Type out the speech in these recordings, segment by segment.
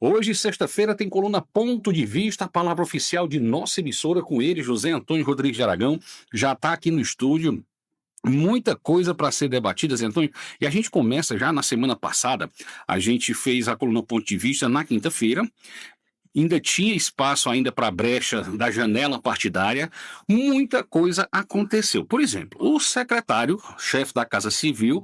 Hoje, sexta-feira, tem coluna Ponto de Vista, a palavra oficial de nossa emissora com ele, José Antônio Rodrigues de Aragão, já está aqui no estúdio. Muita coisa para ser debatida, Zé Antônio, e a gente começa já na semana passada, a gente fez a coluna Ponto de Vista na quinta-feira, ainda tinha espaço ainda para a brecha da janela partidária, muita coisa aconteceu. Por exemplo, o secretário-chefe da Casa Civil,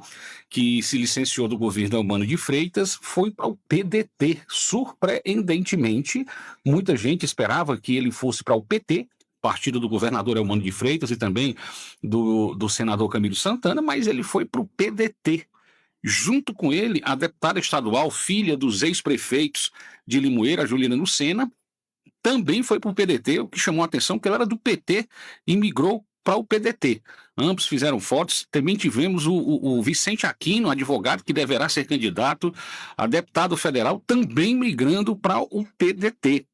que se licenciou do governo Eumano de Freitas, foi para o PDT, surpreendentemente. Muita gente esperava que ele fosse para o PT, partido do governador Eumano de Freitas e também do senador Camilo Santana, mas ele foi para o PDT. Junto com ele, a deputada estadual, filha dos ex-prefeitos de Limoeiro, a Juliana Lucena, também foi para o PDT, o que chamou a atenção, que ela era do PT e migrou para o PDT. Ambos fizeram fotos. Também tivemos o Vicente Aquino, advogado que deverá ser candidato a deputado federal, também migrando para o PDT.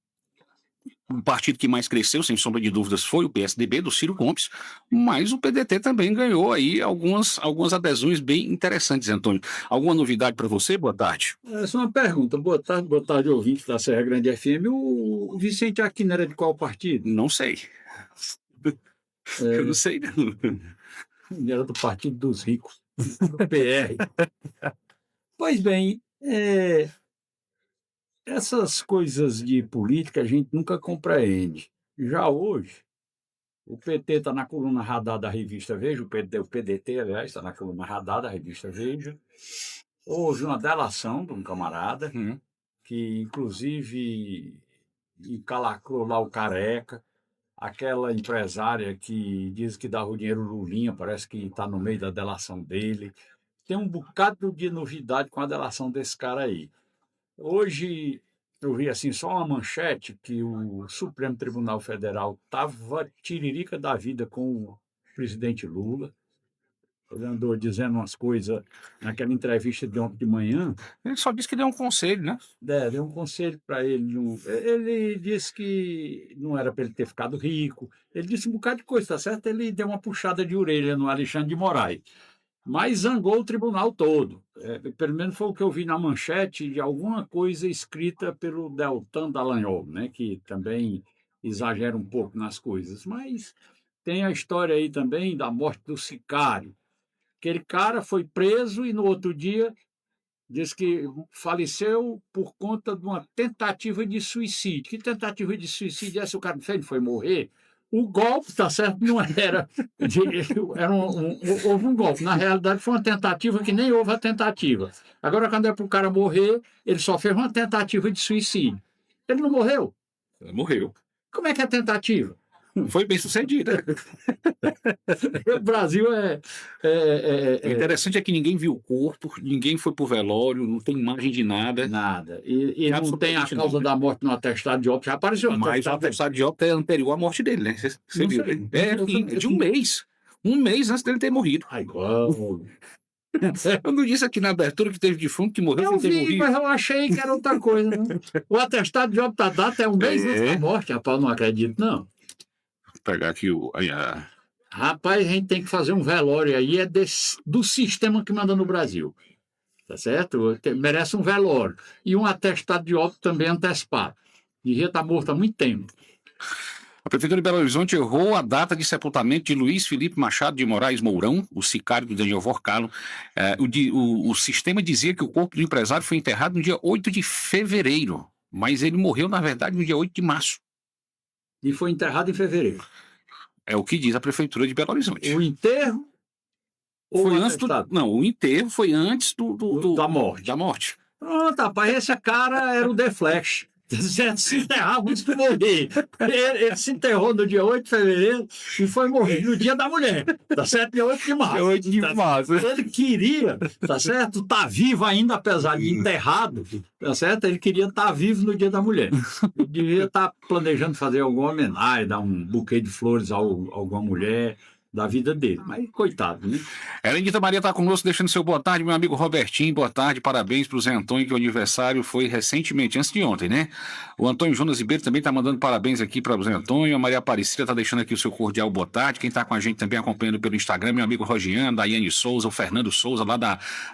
O partido que mais cresceu, sem sombra de dúvidas, foi o PSDB, do Ciro Gomes, mas o PDT também ganhou aí algumas adesões bem interessantes, Antônio. Alguma novidade para você? Boa tarde. Essa é uma pergunta. Boa tarde, ouvinte da Serra Grande FM. O Vicente Aquino era de qual partido? Não sei. Eu não sei, não. Ele era do Partido dos Ricos, do PR. Pois bem, essas coisas de política a gente nunca compreende. Já hoje, o PT está na coluna Radar da revista Veja, o PDT, aliás, está na coluna Radar da revista Veja. Houve uma delação de um camarada, que inclusive encalacrou lá o Careca, aquela empresária que diz que dava o dinheiro Lulinha, parece que está no meio da delação dele. Tem um bocado de novidade com a delação desse cara aí. Hoje eu vi assim só uma manchete que o Supremo Tribunal Federal estava tiririca da vida com o presidente Lula. Ele andou dizendo umas coisas naquela entrevista de ontem de manhã. Ele só disse que deu um conselho, né? Deu um conselho para ele. Ele disse que não era para ele ter ficado rico. Ele disse um bocado de coisa, tá certo? Ele deu uma puxada de orelha no Alexandre de Moraes. Mas zangou o tribunal todo. Pelo menos foi o que eu vi na manchete de alguma coisa escrita pelo Deltan Dallagnol, né, que também exagera um pouco nas coisas. Mas tem a história aí também da morte do sicário. Aquele cara foi preso e no outro dia diz que faleceu por conta de uma tentativa de suicídio. Que tentativa de suicídio é essa? O cara não foi morrer? O golpe, tá certo, não era... houve um golpe. Na realidade, foi uma tentativa que nem houve a tentativa. Agora, quando é para o cara morrer, ele só fez uma tentativa de suicídio. Ele não morreu? Ele morreu. Como é que é a tentativa? Foi bem sucedida. O Brasil O interessante é que ninguém viu o corpo, ninguém foi pro velório, não tem imagem de nada. Nada. E não tem a causa da morte no atestado de óbito. Já apareceu. Mas o atestado de óbito é anterior à morte dele, né? Você viu? É de um mês. Um mês antes dele ter morrido. Ai, igual. Eu não disse aqui na abertura que teve defunto que morreu sem ter morrido. Mas eu achei que era outra coisa. Né? O atestado de óbito da data é um mês antes da morte. Rapaz, não acredito, não. Vou pegar aqui Rapaz, a gente tem que fazer um velório aí, do sistema que manda no Brasil. Tá certo? Merece um velório. E um atestado de óbito também antecipado. Devia estar morto há muito tempo. A Prefeitura de Belo Horizonte errou a data de sepultamento de Luiz Felipe Machado de Moraes Mourão, o sicário do Daniel Vorcalo. O sistema dizia que o corpo do empresário foi enterrado no dia 8 de fevereiro, mas ele morreu, na verdade, no dia 8 de março. E foi enterrado em fevereiro. É o que diz a Prefeitura de Belo Horizonte. O enterro? Foi antes não, o enterro foi antes da morte. Da morte. Pronto, rapaz, esse cara era o The Flash. Se enterrava antes de morrer. Ele se enterrou no dia 8 de fevereiro e foi morrer no dia da mulher. Tá certo? Dia 8 de março. Dia 8 de março. Ele queria, tá certo? Tá vivo ainda, apesar de enterrado, tá certo? Ele queria estar vivo no dia da mulher. Ele devia estar planejando fazer alguma homenagem, dar um buquê de flores a alguma mulher. da vida dele. Mas, coitado, né? Helenita Maria está conosco, deixando seu boa tarde, meu amigo Robertinho, boa tarde, parabéns para o Zé Antônio, que o aniversário foi recentemente, antes de ontem, né? O Antônio Jonas Ribeiro também está mandando parabéns aqui para o Zé Antônio, a Maria Aparecida está deixando aqui o seu cordial boa tarde, quem está com a gente também acompanhando pelo Instagram, meu amigo Rogiano, Daiane Souza, o Fernando Souza, lá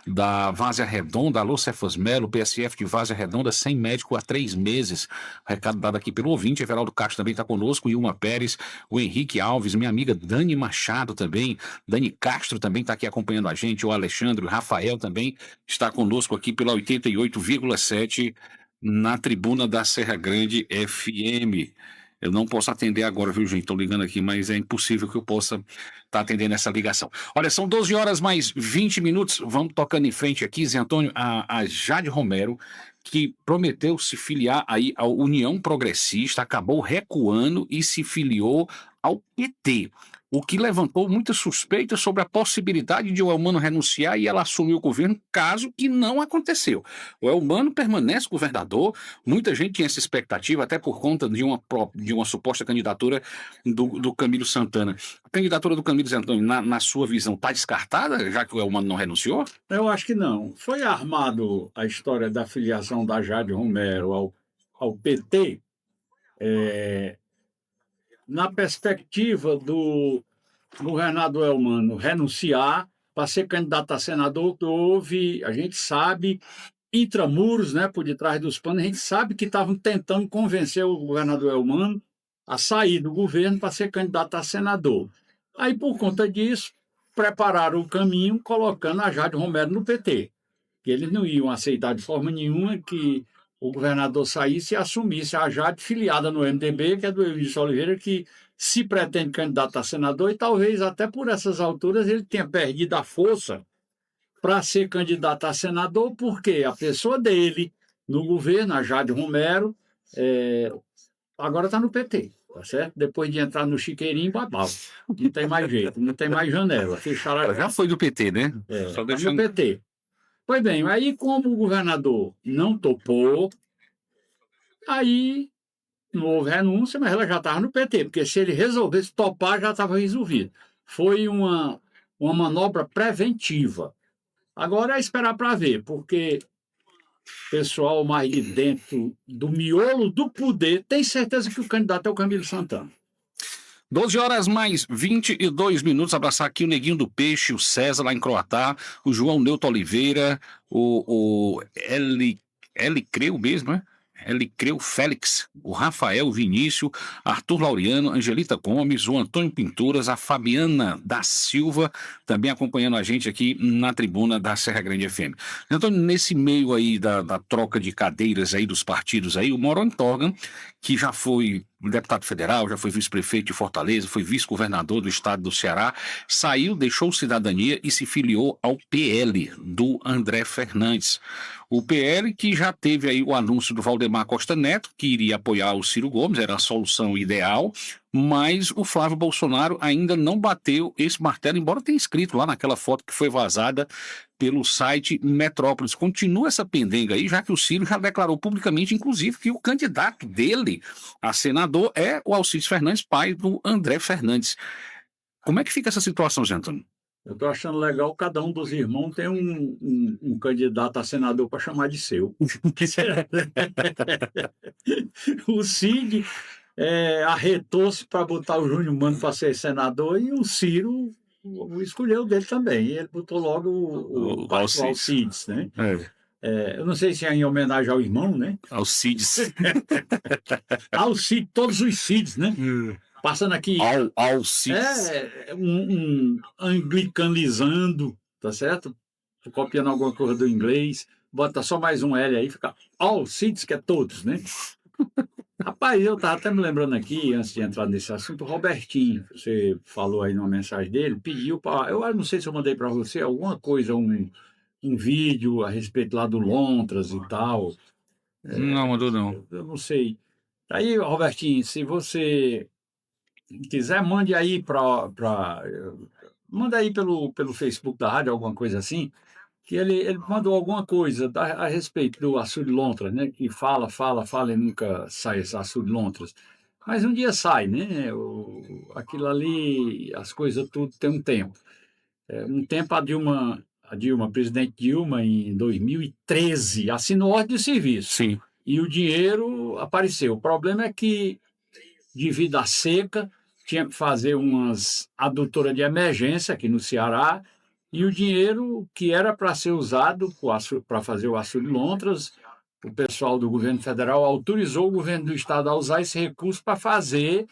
da Várzea Redonda, alô Cefas Melo, PSF de Várzea Redonda, sem médico há 3 meses, recado dado aqui pelo ouvinte, Everaldo Castro também está conosco, Ilma Pérez, o Henrique Alves, minha amiga Dani Machado também, Dani Castro também está aqui acompanhando a gente, o Alexandre, o Rafael também está conosco aqui pela 88,7 na tribuna da Serra Grande FM. Eu não posso atender agora, viu, gente? Estou ligando aqui, mas é impossível que eu possa estar atendendo essa ligação. Olha, são 12 horas mais 20 minutos. Vamos tocando em frente aqui, Zé Antônio, a Jade Romero, que prometeu se filiar aí à União Progressista, acabou recuando e se filiou ao PT, o que levantou muitas suspeitas sobre a possibilidade de o Elmano renunciar e ela assumir o governo, caso que não aconteceu. O Elmano permanece governador, muita gente tinha essa expectativa, até por conta de uma suposta candidatura do Camilo Santana. A candidatura do Camilo Santana, na sua visão, está descartada, já que o Elmano não renunciou? Eu acho que não. Foi armado a história da filiação da Jade Romero ao PT, na perspectiva do governador Elmano renunciar para ser candidato a senador. A gente sabe, intramuros, né, por detrás dos panos, a gente sabe que estavam tentando convencer o governador Elmano a sair do governo para ser candidato a senador. Aí, por conta disso, prepararam o caminho colocando a Jade Romero no PT, que eles não iam aceitar de forma nenhuma que o governador saísse e assumisse a Jade filiada no MDB, que é do Eunício Oliveira, que se pretende candidato a senador, e talvez até por essas alturas ele tenha perdido a força para ser candidato a senador, porque a pessoa dele no governo, a Jade Romero, agora está no PT, tá certo? Depois de entrar no chiqueirinho, babau. Não tem mais jeito, não tem mais janela. Fecharam Ela já foi do PT, né? Só deixando... no PT. Pois bem, aí como o governador não topou, aí não houve renúncia, mas ela já estava no PT, porque se ele resolvesse topar, já estava resolvido. Foi uma manobra preventiva. Agora é esperar para ver, porque o pessoal mais de dentro do miolo do poder tem certeza que o candidato é o Camilo Santana. 12 horas mais 22 minutos. Abraçar aqui o Neguinho do Peixe, o César lá em Croatá, o João Neuto Oliveira, o Creu mesmo, né? Creu Félix, o Rafael Vinícius, Arthur Laureano, Angelita Gomes, o Antônio Pinturas, a Fabiana da Silva, também acompanhando a gente aqui na tribuna da Serra Grande FM. Então, nesse meio aí da troca de cadeiras aí dos partidos aí, o Moron Torgan, que já foi deputado federal, já foi vice-prefeito de Fortaleza, foi vice-governador do estado do Ceará, saiu, deixou cidadania e se filiou ao PL do André Fernandes. O PL que já teve aí o anúncio do Valdemar Costa Neto, que iria apoiar o Ciro Gomes, era a solução ideal, mas o Flávio Bolsonaro ainda não bateu esse martelo, embora tenha escrito lá naquela foto que foi vazada pelo site Metrópolis. Continua essa pendenga aí, já que o Ciro já declarou publicamente, inclusive, que o candidato dele a senador é o Alcides Fernandes, pai do André Fernandes. Como é que fica essa situação, Zé Antônio? Eu estou achando legal, cada um dos irmãos tem um candidato a senador para chamar de seu. O Cid arretou-se para botar o Júnior Mano para ser senador e o Ciro escolheu dele também. Ele botou logo o Alcides, né? Eu não sei se é em homenagem ao irmão, né? Alcides. Alcides, todos os Cids, né? Passando aqui. Alcides. Anglicanizando, tá certo? Tô copiando alguma coisa do inglês, bota só mais um L aí, fica Alcides, que é todos, né? Rapaz, eu estava até me lembrando aqui, antes de entrar nesse assunto, o Robertinho, você falou aí numa mensagem dele, pediu para. Eu não sei se eu mandei para você alguma coisa, um vídeo a respeito lá do Lontras e tal. Não mandou, não. Eu não sei. Aí, Robertinho, se você quiser, mande aí manda aí pelo Facebook da rádio, alguma coisa assim, que ele mandou alguma coisa a respeito do açude Lontras, né? Que fala e nunca sai esse açude Lontras. Mas um dia sai, né? Aquilo ali, as coisas tudo tem um tempo. Um tempo a presidente Dilma, em 2013, assinou ordem de serviço. Sim. E o dinheiro apareceu. O problema é que, devido à seca, tinha que fazer umas adutoras de emergência aqui no Ceará, e o dinheiro que era para ser usado para fazer o açude Lontras, o pessoal do governo federal autorizou o governo do estado a usar esse recurso para fazer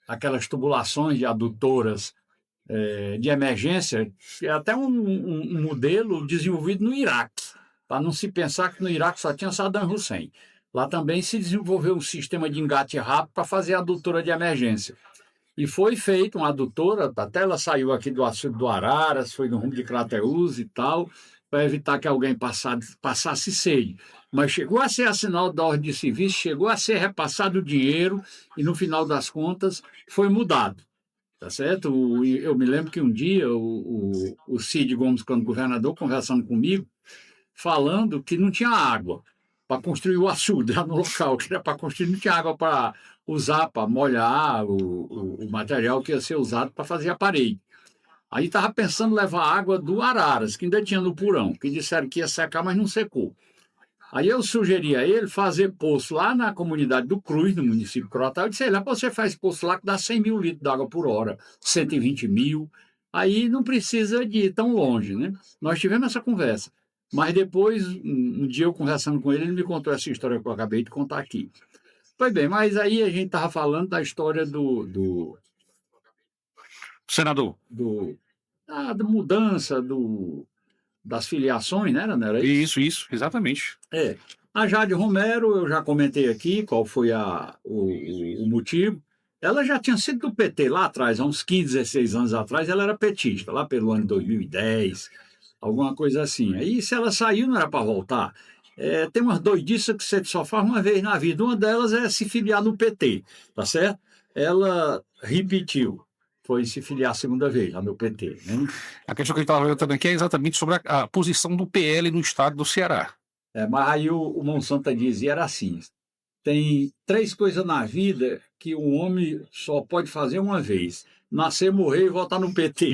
aquelas tubulações de adutoras de emergência, é até um modelo desenvolvido no Iraque, para não se pensar que no Iraque só tinha Saddam Hussein. Lá também se desenvolveu um sistema de engate rápido para fazer a adutora de emergência. E foi feita uma adutora, até ela saiu aqui do açude do Araras, foi no rumo de Crateús e tal, para evitar que alguém passasse sede. Mas chegou a ser assinado da ordem de serviço, chegou a ser repassado o dinheiro e, no final das contas, foi mudado. Tá certo? Eu me lembro que um dia o Cid Gomes, quando governador, conversando comigo, falando que não tinha água para construir o açude lá no local, que era para construir, não tinha água para usar, para molhar o material que ia ser usado para fazer a parede. Aí estava pensando em levar água do Araras, que ainda tinha no Purão, que disseram que ia secar, mas não secou. Aí eu sugeri a ele fazer poço lá na comunidade do Cruz, no município de Croatá. Eu disse, lá você faz poço lá que dá 100 mil litros de água por hora, 120 mil. Aí não precisa de ir tão longe, né? Nós tivemos essa conversa. Mas depois, um dia eu conversando com ele, ele me contou essa história que eu acabei de contar aqui. Pois bem, mas aí a gente estava falando da história Senador. Da mudança das filiações, né? Não era isso? Isso, exatamente. A Jade Romero, eu já comentei aqui qual foi o motivo. Ela já tinha sido do PT lá atrás, há uns 15, 16 anos atrás, ela era petista, lá pelo ano 2010, alguma coisa assim. Aí, se ela saiu, não era para voltar. Tem umas doidices que você só faz uma vez na vida. Uma delas é se filiar no PT, tá certo? Ela repetiu, foi se filiar a segunda vez lá no PT. Né? A questão que a gente estava falando aqui é exatamente sobre a posição do PL no estado do Ceará. Mas aí o Monsanto dizia era assim: tem 3 coisas na vida que um homem só pode fazer uma vez: nascer, morrer e votar no PT.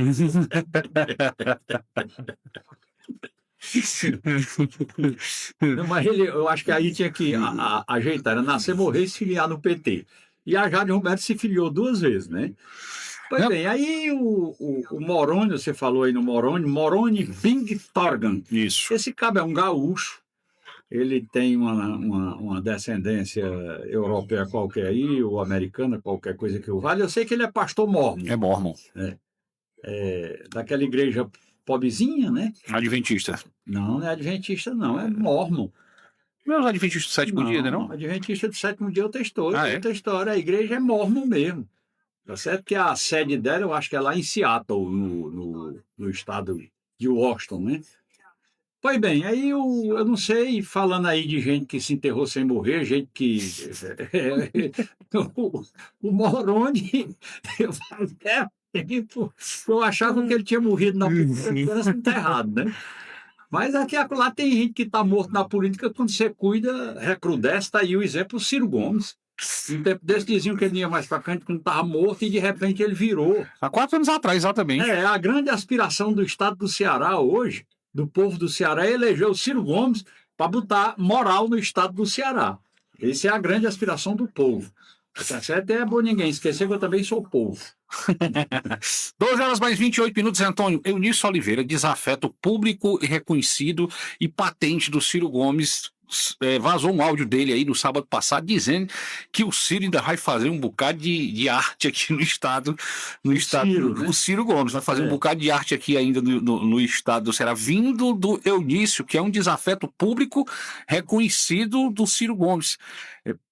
Não, mas eu acho que aí tinha que ajeitar: era nascer, morrer e se filiar no PT. E a Jade Romero se filiou 2 vezes, né? Pois bem, aí o Moroni, você falou aí no Moroni Bing Torgan. Isso. Esse cabo é um gaúcho. Ele tem uma descendência europeia qualquer aí, ou americana, qualquer coisa que o vale. Eu sei que ele é pastor mórmon. É mórmon. Daquela igreja pobrezinha, né? Adventista. Não é adventista, não, é mórmon. Não é os adventistas do sétimo dia, né, não? Adventista do sétimo dia é outra história. Ah, é? Outra história. A igreja é mórmon mesmo. Tá certo? Que a sede dela, eu acho que é lá em Seattle, no estado de Washington, né? Pois bem, aí eu não sei, falando aí de gente que se enterrou sem morrer, gente que. o Moroni, eu achava que ele tinha morrido na política enterrado, né? Mas aqui lá tem gente que está morto na política, quando você cuida, recrudesce, está aí o exemplo, o Ciro Gomes. Um tempo desse diziam que ele não ia mais para canto, que não estava morto, e de repente ele virou. Há 4 anos atrás, exatamente. A grande aspiração do estado do Ceará hoje, do povo do Ceará, é eleger o Ciro Gomes para botar moral no estado do Ceará. Essa é a grande aspiração do povo. Tá certo? É bom ninguém esquecer que eu também sou povo. 12 horas mais 28 minutos, Antônio. Eunício Oliveira, desafeto público e reconhecido e patente do Ciro Gomes. Vazou um áudio dele aí no sábado passado dizendo que o Ciro ainda vai fazer um bocado de arte aqui no estado. Ciro, né? O Ciro Gomes vai fazer um bocado de arte aqui ainda no estado do Ceará, vindo do Eunício, que é um desafeto público reconhecido do Ciro Gomes.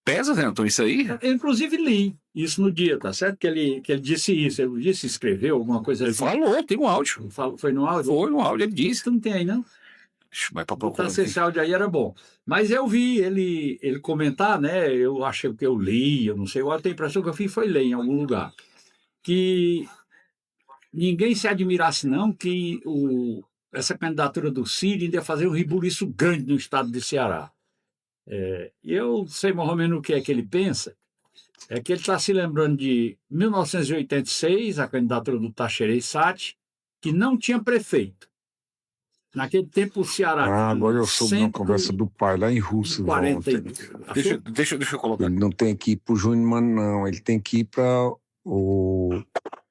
Pesa, Zé Antônio, isso aí? Eu, inclusive, li isso no dia, tá certo? Que ele disse isso. Ele disse, escreveu alguma coisa assim. Ele falou, tem um áudio. Foi no áudio? Foi no áudio, ele disse. Tu não tem aí, não? Vai para procurar. Se esse áudio aí era bom. Mas eu vi ele comentar, né? Eu achei que eu li, eu não sei. Eu tenho a impressão que eu fiz foi ler em algum lugar. Que ninguém se admirasse, não, que essa candidatura do Ciro ainda ia fazer um rebuliço grande no estado de Ceará. Eu sei mais ou menos o que é que ele pensa, é que ele está se lembrando de 1986, a candidatura do Tacherei Sati, que não tinha prefeito. Naquele tempo o Ceará Ah, agora eu tinha soube de uma conversa do pai lá em Russo 140 ontem. Deixa eu colocar. Ele não tem que ir pro Júnior Mano, não. Ele tem que ir para o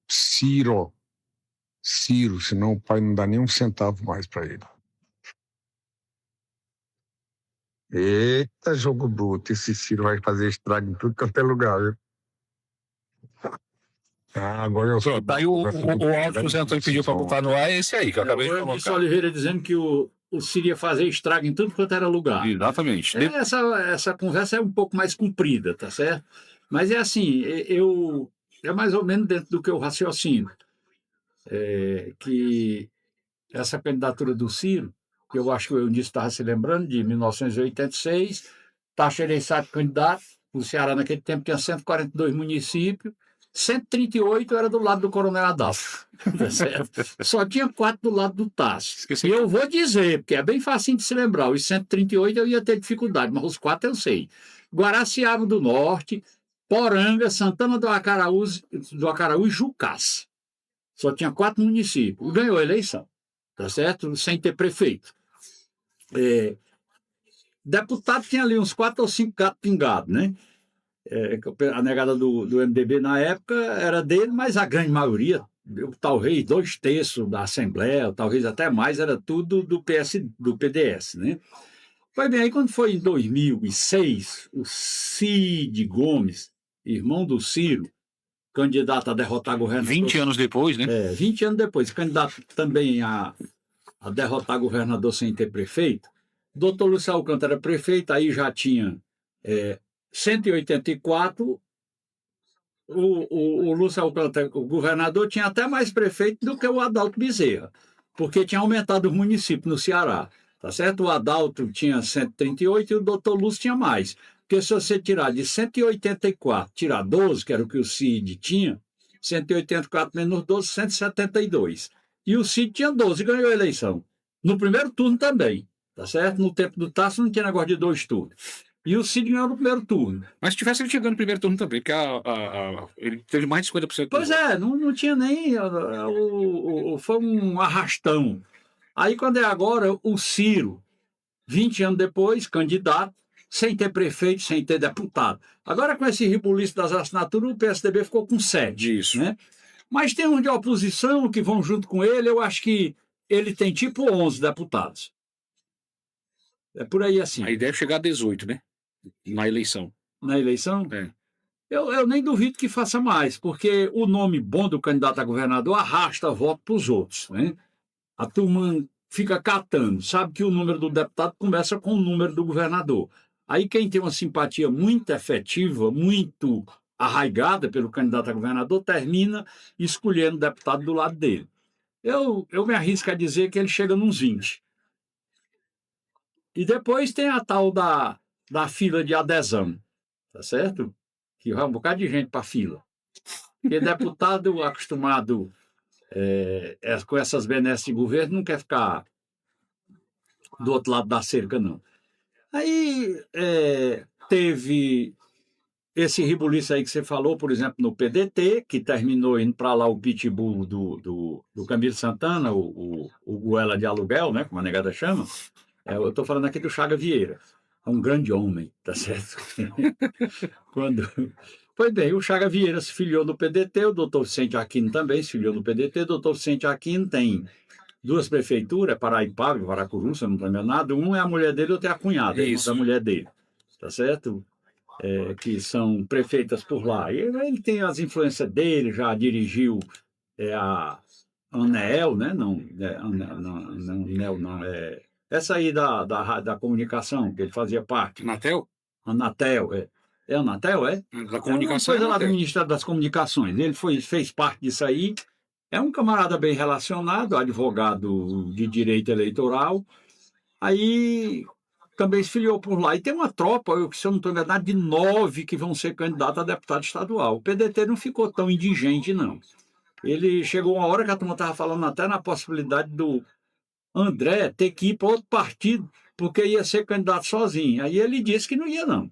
Ciro, senão o pai não dá nem um centavo mais para ele. Eita, jogo bruto. Esse Ciro vai fazer estrago em tudo quanto é lugar, viu? Ah, agora eu soube. Daí o áudio que o Zé Antônio pediu para botar no ar é esse aí, que eu acabei de o Emerson colocar. Oliveira dizendo que o Ciro ia fazer estrago em tudo quanto era lugar. Exatamente. Essa conversa é um pouco mais comprida, tá certo? Mas é assim, é mais ou menos dentro do que eu raciocino. Que essa candidatura do Ciro, que eu acho que o Eunice estava se lembrando, de 1986, Tacherei Sati candidato, o Ceará naquele tempo tinha 142 municípios, 138 era do lado do Coronel Adalto. Tá certo? Só tinha 4 do lado do Tasso. Esqueci. E eu vou dizer, porque é bem facinho de se lembrar, os 138 eu ia ter dificuldade, mas os 4 eu sei. Guaraciaba do Norte, Poranga, Santana do Acaraú e Jucás. Só tinha 4 municípios. Ganhou a eleição, tá certo? Sem ter prefeito. Deputado tinha ali uns 4 ou 5 gatos pingados, né? A negada do MDB na época era dele, mas a grande maioria, talvez 2/3 da Assembleia, talvez até mais, era tudo do PDS, né? Pois bem, aí quando foi em 2006, o Cid Gomes, irmão do Ciro, candidato a derrotar governador... 20 anos depois, né? 20 anos depois, candidato também a derrotar governador sem ter prefeito. Doutor Lúcio Alcântara era prefeito, aí já tinha 184. O Lúcio Alcântara, o governador, tinha até mais prefeito do que o Adalto Bezerra, porque tinha aumentado os municípios no Ceará. Tá certo? O Adalto tinha 138 e o doutor Lúcio tinha mais. Porque se você tirar de 184, tirar 12, que era o que o Cid tinha, 184 menos 12, 172. E o Cid tinha 12 e ganhou a eleição. No primeiro turno também, tá certo? No tempo do Tasso não tinha negócio de 2 turnos. E o Cid ganhou no primeiro turno. Mas se tivesse ele chegando no primeiro turno também, porque ele teve mais de 50%. Pois é, não tinha nem... foi um arrastão. Aí, quando é agora, o Ciro, 20 anos depois, candidato, sem ter prefeito, sem ter deputado. Agora, com esse rebuliço das assinaturas, o PSDB ficou com 7. Isso. Né? Mas tem uns de oposição que vão junto com ele, eu acho que ele tem tipo 11 deputados. É por aí assim. A ideia é chegar a 18, né? Na eleição. Na eleição? É. Eu nem duvido que faça mais, porque o nome bom do candidato a governador arrasta voto para os outros. Né? A turma fica catando, sabe que o número do deputado começa com o número do governador. Aí quem tem uma simpatia muito efetiva, muito arraigada pelo candidato a governador, termina escolhendo o deputado do lado dele. Eu me arrisco a dizer que ele chega nos 20. E depois tem a tal da fila de adesão, tá certo? Que vai um bocado de gente para a fila. Porque deputado acostumado com essas benesses de governo não quer ficar do outro lado da cerca, não. Aí teve esse rebuliço aí que você falou, por exemplo, no PDT, que terminou indo para lá o pitbull do Camilo Santana, o Goela de aluguel, né, como a negada chama. Eu estou falando aqui do Chaga Vieira. É um grande homem, tá certo? Pois bem, o Chaga Vieira se filiou no PDT, o doutor Vicente Aquino também se filiou no PDT. O doutor Vicente Aquino tem 2 prefeituras, Paraipaba e Paracuru, se eu não estou enganado. Um é a mulher dele, outro é a cunhada, da mulher dele, tá certo? Que são prefeitas por lá. E ele tem as influências dele, já dirigiu a ANEEL, né? Essa aí da comunicação, que ele fazia parte. Anatel? Anatel, é Anatel, é? Da comunicação. Coisa lá do Ministério das Comunicações. Ele fez parte disso aí. É um camarada bem relacionado, advogado de direito eleitoral. Aí também se filiou por lá. E tem uma tropa, se eu não estou enganado, de 9 que vão ser candidatos a deputado estadual. O PDT não ficou tão indigente, não. Ele chegou uma hora que a turma estava falando até na possibilidade do André ter que ir para outro partido, porque ia ser candidato sozinho. Aí ele disse que não ia, não.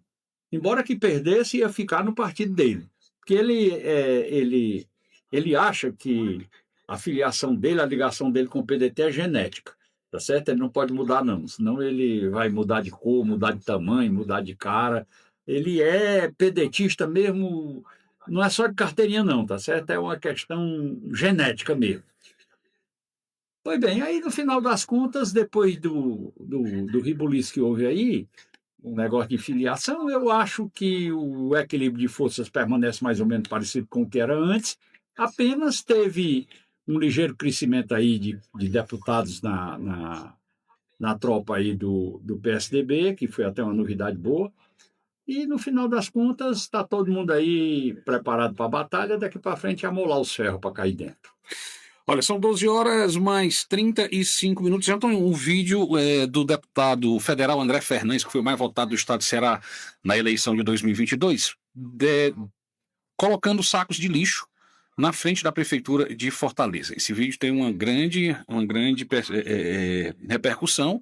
Embora que perdesse, ia ficar no partido dele. Porque ele acha que a filiação dele, a ligação dele com o PDT é genética. Tá certo? Ele não pode mudar, não. Senão ele vai mudar de cor, mudar de tamanho, mudar de cara. Ele é pedetista mesmo, não é só de carteirinha, não, tá certo? É uma questão genética mesmo. Pois bem, aí no final das contas, depois do rebuliço que houve aí, um negócio de filiação, eu acho que o equilíbrio de forças permanece mais ou menos parecido com o que era antes, apenas teve um ligeiro crescimento aí de deputados na tropa aí do PSDB, que foi até uma novidade boa, e no final das contas está todo mundo aí preparado para a batalha, daqui para frente é amolar os ferros para cair dentro. Olha, são 12 horas mais 35 minutos. Já tem um vídeo do deputado federal André Fernandes, que foi o mais votado do estado de Ceará na eleição de 2022, colocando sacos de lixo na frente da prefeitura de Fortaleza. Esse vídeo tem uma grande repercussão,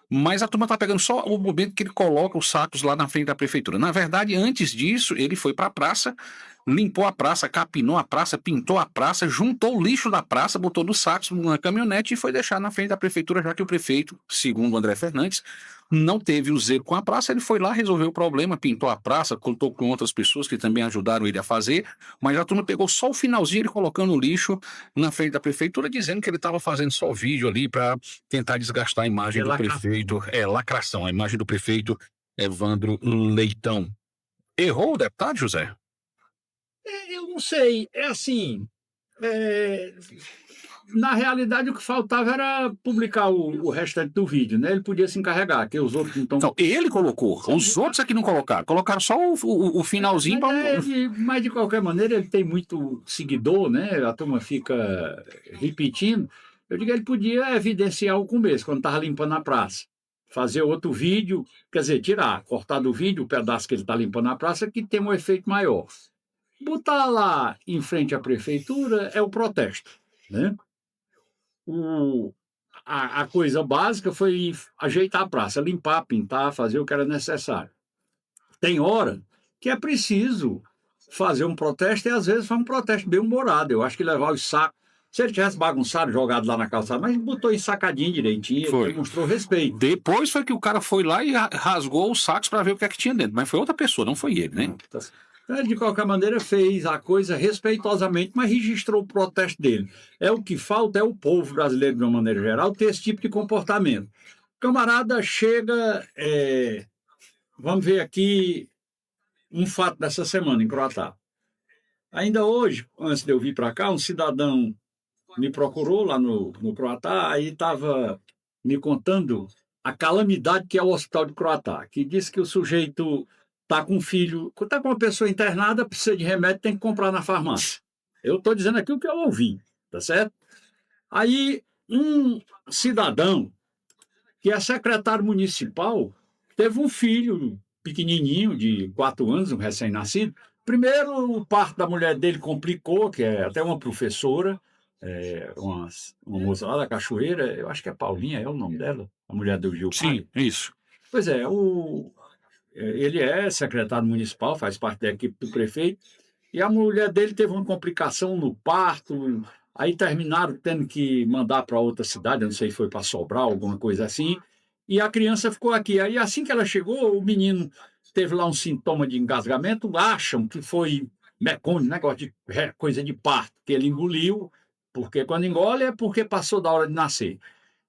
mas a turma está pegando só o momento que ele coloca os sacos lá na frente da prefeitura. Na verdade, antes disso, ele foi para a praça, limpou a praça, capinou a praça, pintou a praça, juntou o lixo da praça, botou nos sacos numa caminhonete e foi deixar na frente da prefeitura, já que o prefeito, segundo o André Fernandes, não teve o zelo com a praça. Ele foi lá, resolveu o problema, pintou a praça, contou com outras pessoas que também ajudaram ele a fazer, mas a turma pegou só o finalzinho, ele colocando o lixo na frente da prefeitura, dizendo que ele estava fazendo só vídeo ali para tentar desgastar a imagem do prefeito. Lacração, a imagem do prefeito Evandro Leitão. Errou o deputado, José? Eu não sei, é assim, na realidade o que faltava era publicar o restante do vídeo, né? Ele podia se encarregar, que os outros não estão... Não, ele colocou, os outros aqui não colocaram só o finalzinho. Mas de qualquer maneira ele tem muito seguidor, né? A turma fica repetindo. Eu digo que ele podia evidenciar o começo, quando estava limpando a praça. Fazer outro vídeo, quer dizer, cortar do vídeo o pedaço que ele está limpando a praça, que tem um efeito maior. Botar lá em frente à prefeitura é o protesto, né? A coisa básica foi ajeitar a praça, limpar, pintar, fazer o que era necessário. Tem hora que é preciso fazer um protesto e às vezes faz um protesto bem humorado. Eu acho que levar os sacos, se ele tivesse bagunçado, jogado lá na calçada, mas botou ensacadinho direitinho, ele demonstrou respeito. Depois foi que o cara foi lá e rasgou os sacos para ver o que é que tinha dentro, mas foi outra pessoa, não foi ele, né? Ele, de qualquer maneira, fez a coisa respeitosamente, mas registrou o protesto dele. É o que falta, é o povo brasileiro, de uma maneira geral, ter esse tipo de comportamento. O camarada chega... vamos ver aqui um fato dessa semana em Croatá. Ainda hoje, antes de eu vir para cá, um cidadão me procurou lá no Croatá, aí estava me contando a calamidade que é o hospital de Croatá, que disse que o sujeito está com um filho, está com uma pessoa internada, precisa de remédio, tem que comprar na farmácia. Eu estou dizendo aqui o que eu ouvi, tá certo? Aí um cidadão que é secretário municipal teve um filho pequenininho, de 4 anos, um recém-nascido. Primeiro, o parto da mulher dele complicou, que é até uma professora, uma moça lá da Cachoeira, eu acho que é Paulinha, é o nome dela, a mulher do Gil. Sim, isso. Pois é, ele é secretário municipal, faz parte da equipe do prefeito, e a mulher dele teve uma complicação no parto, aí terminaram tendo que mandar para outra cidade, não sei se foi para Sobral, alguma coisa assim, e a criança ficou aqui. Aí assim que ela chegou, o menino teve lá um sintoma de engasgamento, acham que foi mecônio, negócio de coisa de parto, que ele engoliu, porque quando engole é porque passou da hora de nascer.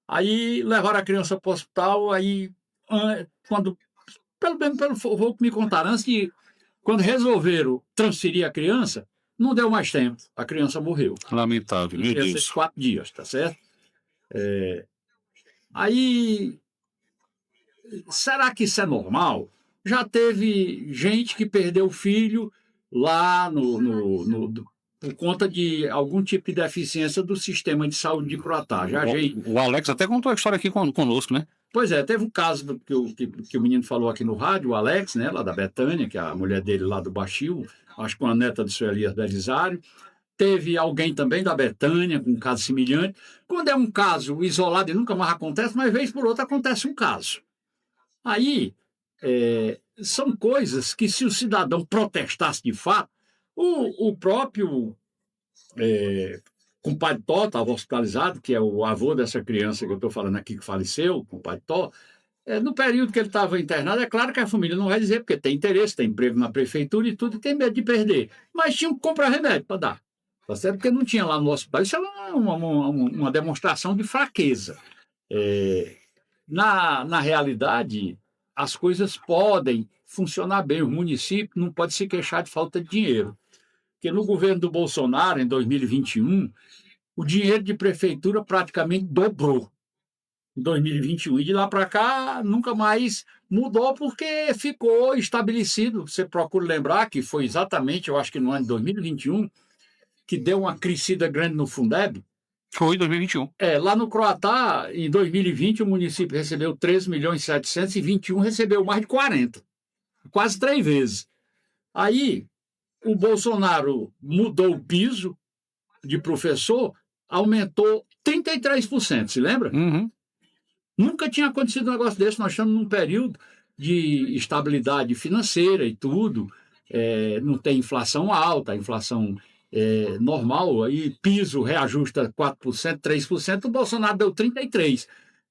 Aí levaram a criança para o hospital, aí quando... Pelo que me contaram, antes de, quando resolveram transferir a criança, não deu mais tempo. A criança morreu. Lamentável, meu Deus. Esses 4 dias, tá certo? Aí, será que isso é normal? Já teve gente que perdeu o filho lá por conta de algum tipo de deficiência do sistema de saúde de Croatá. O Alex até contou a história aqui conosco, né? Pois é, teve um caso que o menino falou aqui no rádio, o Alex, né, lá da Betânia, que é a mulher dele lá do Baixio, acho que uma neta do seu Elias Belisário. Teve alguém também da Betânia com um caso semelhante. Quando é um caso isolado e nunca mais acontece, mas vez por outra acontece um caso. Aí, são coisas que, se o cidadão protestasse de fato, o próprio compadre Tó estava hospitalizado, que é o avô dessa criança que eu estou falando aqui que faleceu, o compadre Tó. No período que ele estava internado, é claro que a família não vai dizer, porque tem interesse, tem emprego na prefeitura e tudo, e tem medo de perder. Mas tinham que comprar remédio para dar. Tá certo? Porque não tinha lá no hospital. Isso é uma demonstração de fraqueza. Na realidade, as coisas podem funcionar bem. O município não pode se queixar de falta de dinheiro. Porque no governo do Bolsonaro, em 2021, o dinheiro de prefeitura praticamente dobrou. Em 2021. E de lá para cá, nunca mais mudou, porque ficou estabelecido. Você procura lembrar que foi exatamente, eu acho que no ano de 2021, que deu uma crescida grande no Fundeb. Foi 2021. Lá no Croatá, em 2020, o município recebeu 13.700.000 e 21 recebeu mais de 40. Quase 3 vezes. Aí, o Bolsonaro mudou o piso de professor, aumentou 33%, se lembra? Uhum. Nunca tinha acontecido um negócio desse. Nós estamos num período de estabilidade financeira e tudo. Não tem inflação alta, a inflação normal, aí piso reajusta 4%, 3%, o Bolsonaro deu 33%.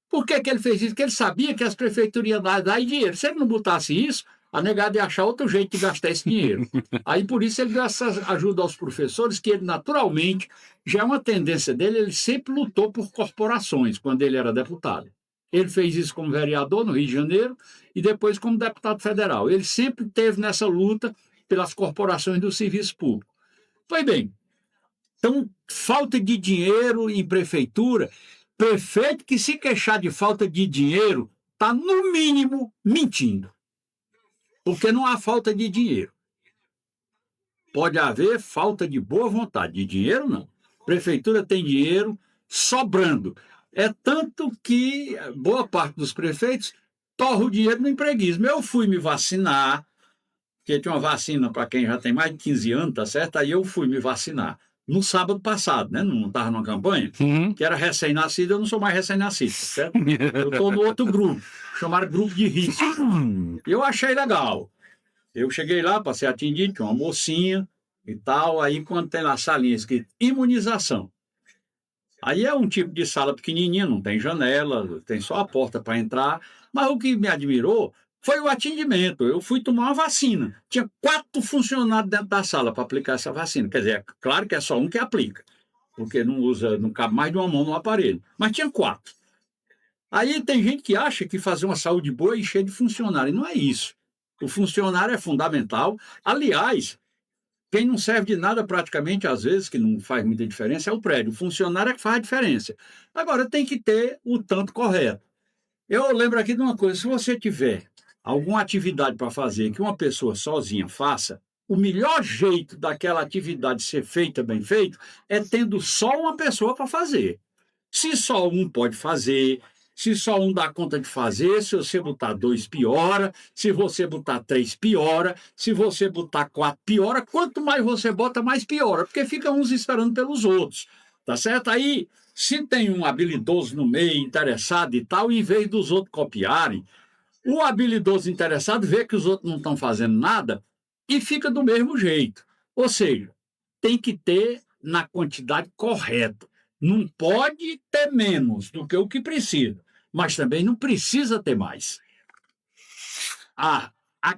Por que ele fez isso? Porque ele sabia que as prefeituras iam dar dinheiro. Se ele não botasse isso, a negada ia achar outro jeito de gastar esse dinheiro. Aí, por isso, ele deu essa ajuda aos professores, que ele, naturalmente, já é uma tendência dele, ele sempre lutou por corporações, quando ele era deputado. Ele fez isso como vereador no Rio de Janeiro e depois como deputado federal. Ele sempre esteve nessa luta pelas corporações do serviço público. Pois bem, então, falta de dinheiro em prefeitura, prefeito que se queixar de falta de dinheiro está, no mínimo, mentindo. Porque não há falta de dinheiro. Pode haver falta de boa vontade. De dinheiro, não. Prefeitura tem dinheiro sobrando. É tanto que boa parte dos prefeitos torra o dinheiro no empreguismo. Eu fui me vacinar, porque tinha uma vacina para quem já tem mais de 15 anos, tá certo? Aí eu fui me vacinar no sábado passado, né? Não estava numa campanha, que era recém-nascido, eu não sou mais recém-nascido, tá certo? Eu estou no outro grupo, chamado grupo de risco. Eu achei legal. Eu cheguei lá, passei atendido, tinha uma mocinha e tal, aí quando tem lá a salinha escrito imunização. Aí é um tipo de sala pequenininha, não tem janela, tem só a porta para entrar. Mas o que me admirou foi o atendimento. Eu fui tomar uma vacina. Tinha 4 funcionários dentro da sala para aplicar essa vacina. Quer dizer, é claro que é só um que aplica, porque não cabe mais de uma mão no aparelho. Mas tinha 4. Aí tem gente que acha que fazer uma saúde boa é encher de funcionário. E não é isso. O funcionário é fundamental. Aliás, quem não serve de nada praticamente, às vezes, que não faz muita diferença, é o prédio. O funcionário é que faz a diferença. Agora, tem que ter o tanto correto. Eu lembro aqui de uma coisa, se você tiver alguma atividade para fazer que uma pessoa sozinha faça, o melhor jeito daquela atividade ser feita, bem feito, é tendo só uma pessoa para fazer. Se só um pode fazer, se só um dá conta de fazer, se você botar 2, piora. Se você botar 3, piora. Se você botar 4, piora. Quanto mais você bota, mais piora, porque fica uns esperando pelos outros, tá certo? Aí, se tem um habilidoso no meio, interessado e tal, em vez dos outros copiarem, o habilidoso interessado vê que os outros não estão fazendo nada e fica do mesmo jeito. Ou seja, tem que ter na quantidade correta. Não pode ter menos do que o que precisa, mas também não precisa ter mais. A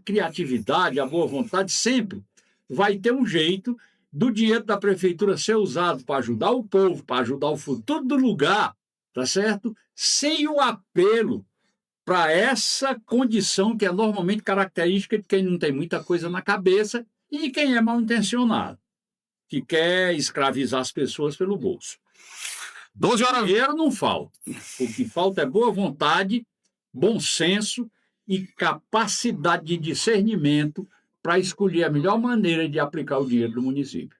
criatividade, a boa vontade sempre vai ter um jeito do dinheiro da prefeitura ser usado para ajudar o povo, para ajudar o futuro do lugar, tá certo? Sem o apelo para essa condição que é normalmente característica de quem não tem muita coisa na cabeça e de quem é mal intencionado, que quer escravizar as pessoas pelo bolso. 12 horas. Dinheiro não falta. O que falta é boa vontade, bom senso e capacidade de discernimento para escolher a melhor maneira de aplicar o dinheiro do município.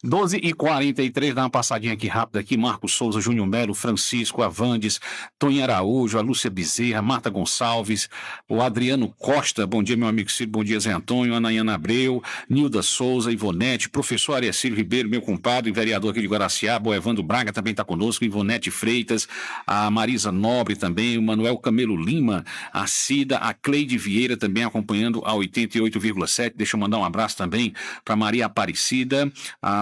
12h43, dá uma passadinha aqui rápida aqui. Marcos Souza, Júnior Melo, Francisco Avandes, Toninho Araújo, a Lúcia Bezerra, Marta Gonçalves, o Adriano Costa, bom dia, meu amigo Ciro, bom dia, Zé Antônio, Anaiana Abreu, Nilda Souza, Ivonete, professor Ariacílio Ribeiro, meu compadre, vereador aqui de Guaraciaba, o Evandro Braga também está conosco, Ivonete Freitas, a Marisa Nobre também, o Manuel Camelo Lima, a Cida, a Cleide Vieira também acompanhando a 88,7. Deixa eu mandar um abraço também para Maria Aparecida,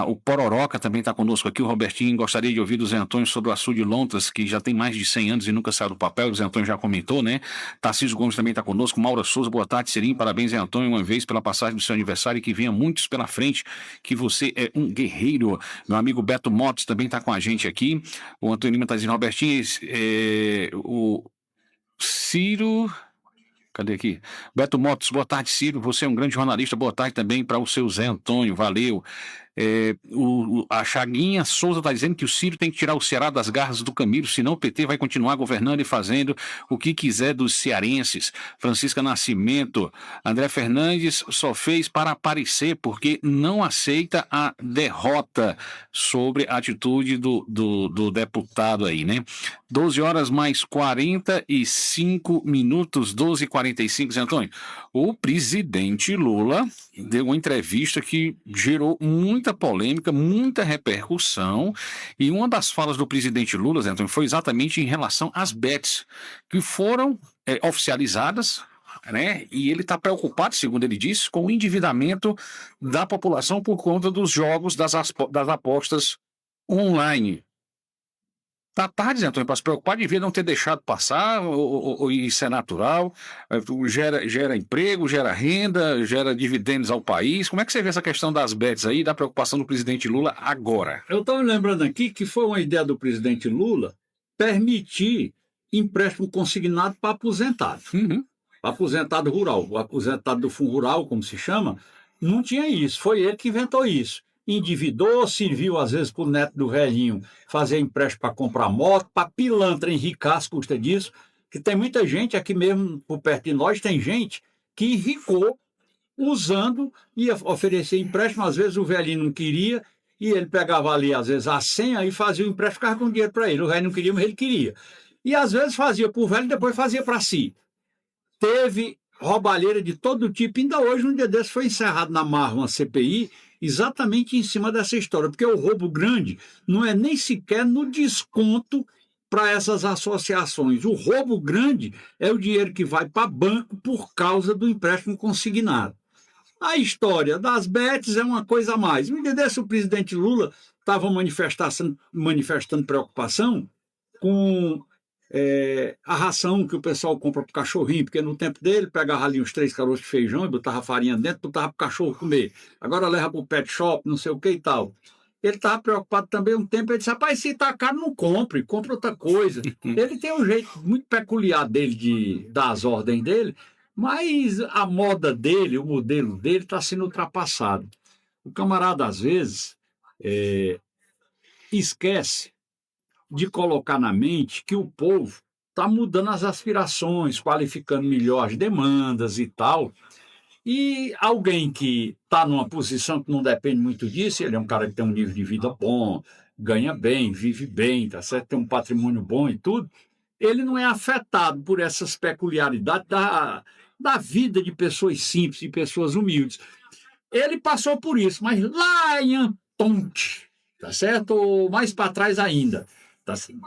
o Pororoca também está conosco aqui, o Robertinho, gostaria de ouvir do Zé Antônio sobre o açude de Lontras, que já tem mais de 100 anos e nunca saiu do papel, o Zé Antônio já comentou, né? Tarcísio Gomes também está conosco, Maura Souza, boa tarde, Serinho, parabéns, Zé Antônio, uma vez pela passagem do seu aniversário e que venha muitos pela frente, que você é um guerreiro. Meu amigo Beto Motos também está com a gente aqui, o Antônio Lima está dizendo, Robertinho, o Ciro... Cadê aqui? Beto Motos, boa tarde, Ciro. Você é um grande jornalista. Boa tarde também para o seu Zé Antônio. Valeu. A Chaguinha Souza está dizendo que o Ciro tem que tirar o Ceará das garras do Camilo, senão o PT vai continuar governando e fazendo o que quiser dos cearenses. Francisca Nascimento, André Fernandes só fez para aparecer porque não aceita a derrota sobre a atitude do deputado aí, né? 12h mais 45 minutos, 12h45, Zé Antônio. O presidente Lula deu uma entrevista que gerou muita polêmica, muita repercussão, e uma das falas do presidente Lula, Zé Antônio, foi exatamente em relação às bets, que foram oficializadas, né? E ele está preocupado, segundo ele disse, com o endividamento da população por conta dos jogos, das apostas online. Tá tarde, Zé Antônio, para se preocupar, devia não ter deixado passar, ou isso é natural, gera emprego, gera renda, gera dividendos ao país. Como é que você vê essa questão das bets aí, da preocupação do presidente Lula agora? Eu estou me lembrando aqui que foi uma ideia do presidente Lula permitir empréstimo consignado para aposentado. Uhum. Aposentado rural, o aposentado do Fundo Rural, como se chama, não tinha isso, foi ele que inventou isso. Endividou, serviu às vezes para o neto do velhinho fazer empréstimo para comprar moto, para pilantra enricar às custas disso, que tem muita gente aqui mesmo por perto de nós, tem gente que enricou usando, ia oferecer empréstimo, às vezes o velhinho não queria, e ele pegava ali às vezes a senha e fazia o empréstimo, ficava com dinheiro para ele, o velho não queria, mas ele queria. E às vezes fazia para o velho e depois fazia para si. Teve roubalheira de todo tipo, ainda hoje, um dia desse, foi encerrado na marra uma CPI, exatamente em cima dessa história, porque o roubo grande não é nem sequer no desconto para essas associações. O roubo grande é o dinheiro que vai para banco por causa do empréstimo consignado. A história das bets é uma coisa a mais. Um dia desse, o presidente Lula estava manifestando preocupação com a ração que o pessoal compra para o cachorrinho, porque no tempo dele pegava ali uns 3 caroços de feijão e botava farinha dentro, botava para o cachorro comer. Agora leva para o pet shop, não sei o que e tal. Ele estava preocupado também um tempo, ele disse, rapaz, se está caro, não compre, compre outra coisa. Ele tem um jeito muito peculiar dele de dar as ordens dele, mas a moda dele, o modelo dele está sendo ultrapassado. O camarada, às vezes, esquece de colocar na mente que o povo está mudando as aspirações, qualificando melhor as demandas e tal. E alguém que está numa posição que não depende muito disso, ele é um cara que tem um nível de vida bom, ganha bem, vive bem, tá certo? Tem um patrimônio bom e tudo, ele não é afetado por essas peculiaridades da vida de pessoas simples, de pessoas humildes. Ele passou por isso, mas lá em Antonte, tá certo? Ou mais para trás ainda.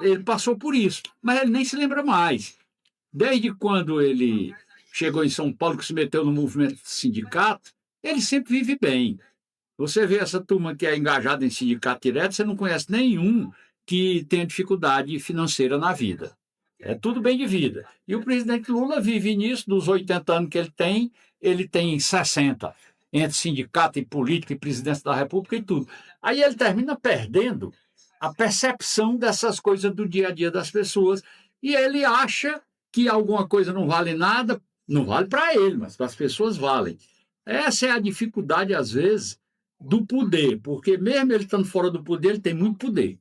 Ele passou por isso, mas ele nem se lembra mais. Desde quando ele chegou em São Paulo, que se meteu no movimento sindicato, ele sempre vive bem. Você vê essa turma que é engajada em sindicato direto, você não conhece nenhum que tenha dificuldade financeira na vida. É tudo bem de vida. E o presidente Lula vive nisso, dos 80 anos que ele tem 60, entre sindicato e política e presidência da República e tudo. Aí ele termina perdendo a percepção dessas coisas do dia a dia das pessoas, e ele acha que alguma coisa não vale nada, não vale para ele, mas para as pessoas valem. Essa é a dificuldade, às vezes, do poder, porque mesmo ele estando fora do poder, ele tem muito poder,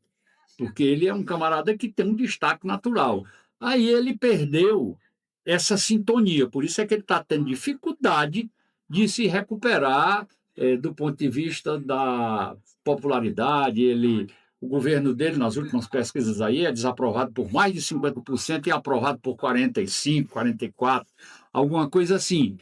porque ele é um camarada que tem um destaque natural. Aí ele perdeu essa sintonia, por isso é que ele está tendo dificuldade de se recuperar do ponto de vista da popularidade, o governo dele, nas últimas pesquisas aí, é desaprovado por mais de 50% e aprovado por 45%, 44%, alguma coisa assim.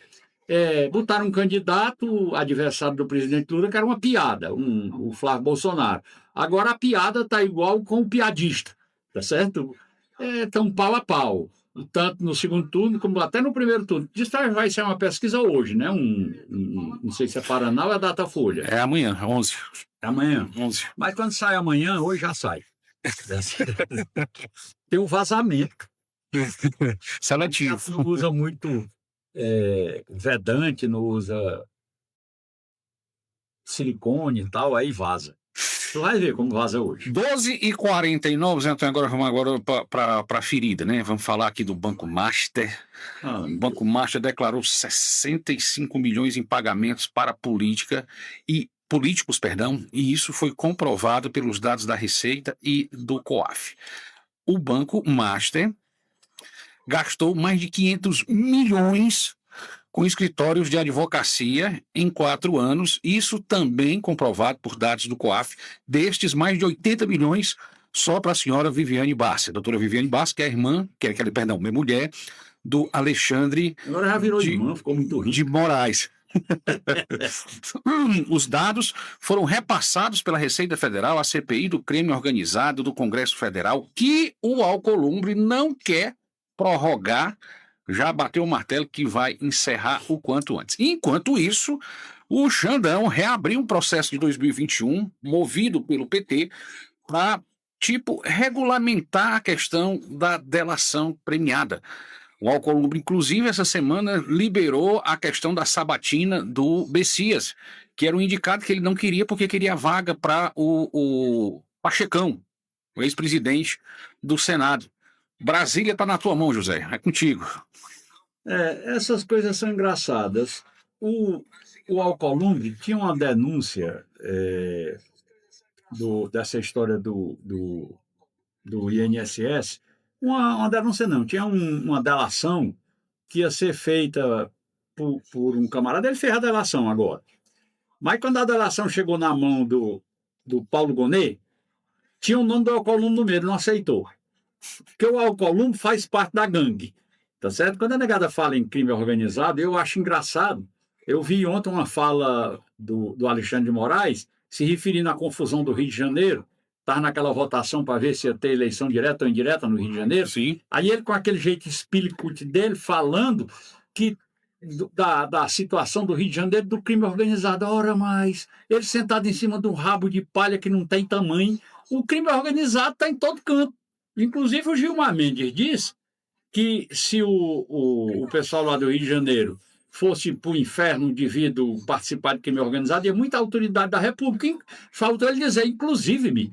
Botaram um candidato, adversário do presidente Lula, que era uma piada, o Flávio Bolsonaro. Agora a piada está igual com o piadista, tá certo? Estão pau a pau, tanto no segundo turno como até no primeiro turno. Diz que vai ser uma pesquisa hoje, né? Não sei se é Paraná ou é Datafolha. É amanhã, 11. É amanhã. 11. Mas quando sai amanhã, hoje já sai. Tem um vazamento. Seletivo. Não usa muito vedante, não usa silicone e tal, aí vaza. Tu vai ver como vaza hoje. 12h49, então agora vamos para a ferida, né? Vamos falar aqui do Banco Master. O Banco Master declarou 65 milhões em pagamentos para políticos, e isso foi comprovado pelos dados da Receita e do COAF. O Banco Master gastou mais de 500 milhões com escritórios de advocacia em 4 anos, isso também comprovado por dados do COAF. Destes, mais de 80 milhões só para a senhora Viviane Bassi, a doutora Viviane Bassi, que é a irmã, minha mulher, do Alexandre Agora já virou irmã, ficou muito rico. de Moraes. Os dados foram repassados pela Receita Federal à CPI do crime organizado do Congresso Federal, que o Alcolumbre não quer prorrogar, já bateu o martelo que vai encerrar o quanto antes. Enquanto isso, o Xandão reabriu um processo de 2021, movido pelo PT, para, regulamentar a questão da delação premiada. O Alcolumbre, inclusive, essa semana liberou a questão da sabatina do Messias, que era um indicado que ele não queria porque queria vaga para o Pachecão, o ex-presidente do Senado. Brasília está na tua mão, José, é contigo. Essas coisas são engraçadas. O Alcolumbre tinha uma denúncia dessa história do INSS, uma denúncia não, tinha uma delação que ia ser feita por um camarada, ele fez a delação agora. Mas quando a delação chegou na mão do Paulo Gonet, tinha o nome do Alcolumbre no meio, ele não aceitou. Porque o Alcolumbre faz parte da gangue, tá certo? Quando a negada fala em crime organizado, eu acho engraçado. Eu vi ontem uma fala do Alexandre de Moraes se referindo à confusão do Rio de Janeiro. Estava naquela votação para ver se ia ter eleição direta ou indireta no Rio de Janeiro. Sim. Aí ele, com aquele jeito espírito dele, falando que da situação do Rio de Janeiro, do crime organizado. Ora, mas ele sentado em cima de um rabo de palha que não tem tamanho. O crime organizado está em todo canto. Inclusive, o Gilmar Mendes diz que se o pessoal lá do Rio de Janeiro fosse para o inferno, um indivíduo participar de crime organizado, e muita autoridade da República, faltou ele dizer, inclusive-me,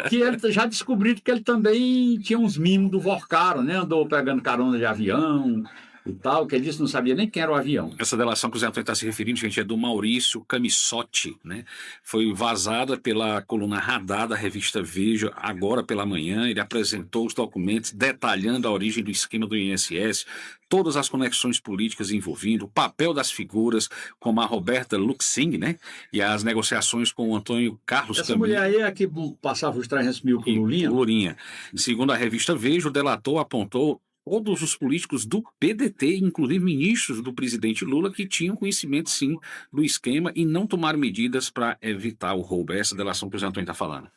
que ele já descobriu que ele também tinha uns mimos do Vorcaro, né? Andou pegando carona de avião e tal, que ele disse que não sabia nem quem era o avião. Essa delação que o Zé Antônio está se referindo, gente, é do Maurício Camissotti, né? Foi vazada pela coluna Radar da revista Veja, agora pela manhã. Ele apresentou os documentos detalhando a origem do esquema do INSS, todas as conexões políticas envolvendo, o papel das figuras, como a Roberta Luxing, né? E as negociações com o Antônio Carlos Essa mulher aí é a que passava os 300 mil com o Lulinha? Lulinha. Segundo a revista Veja, o delator apontou todos os políticos do PDT, inclusive ministros do presidente Lula, que tinham conhecimento, sim, do esquema e não tomaram medidas para evitar o roubo. É essa delação que o Zé Antônio está falando.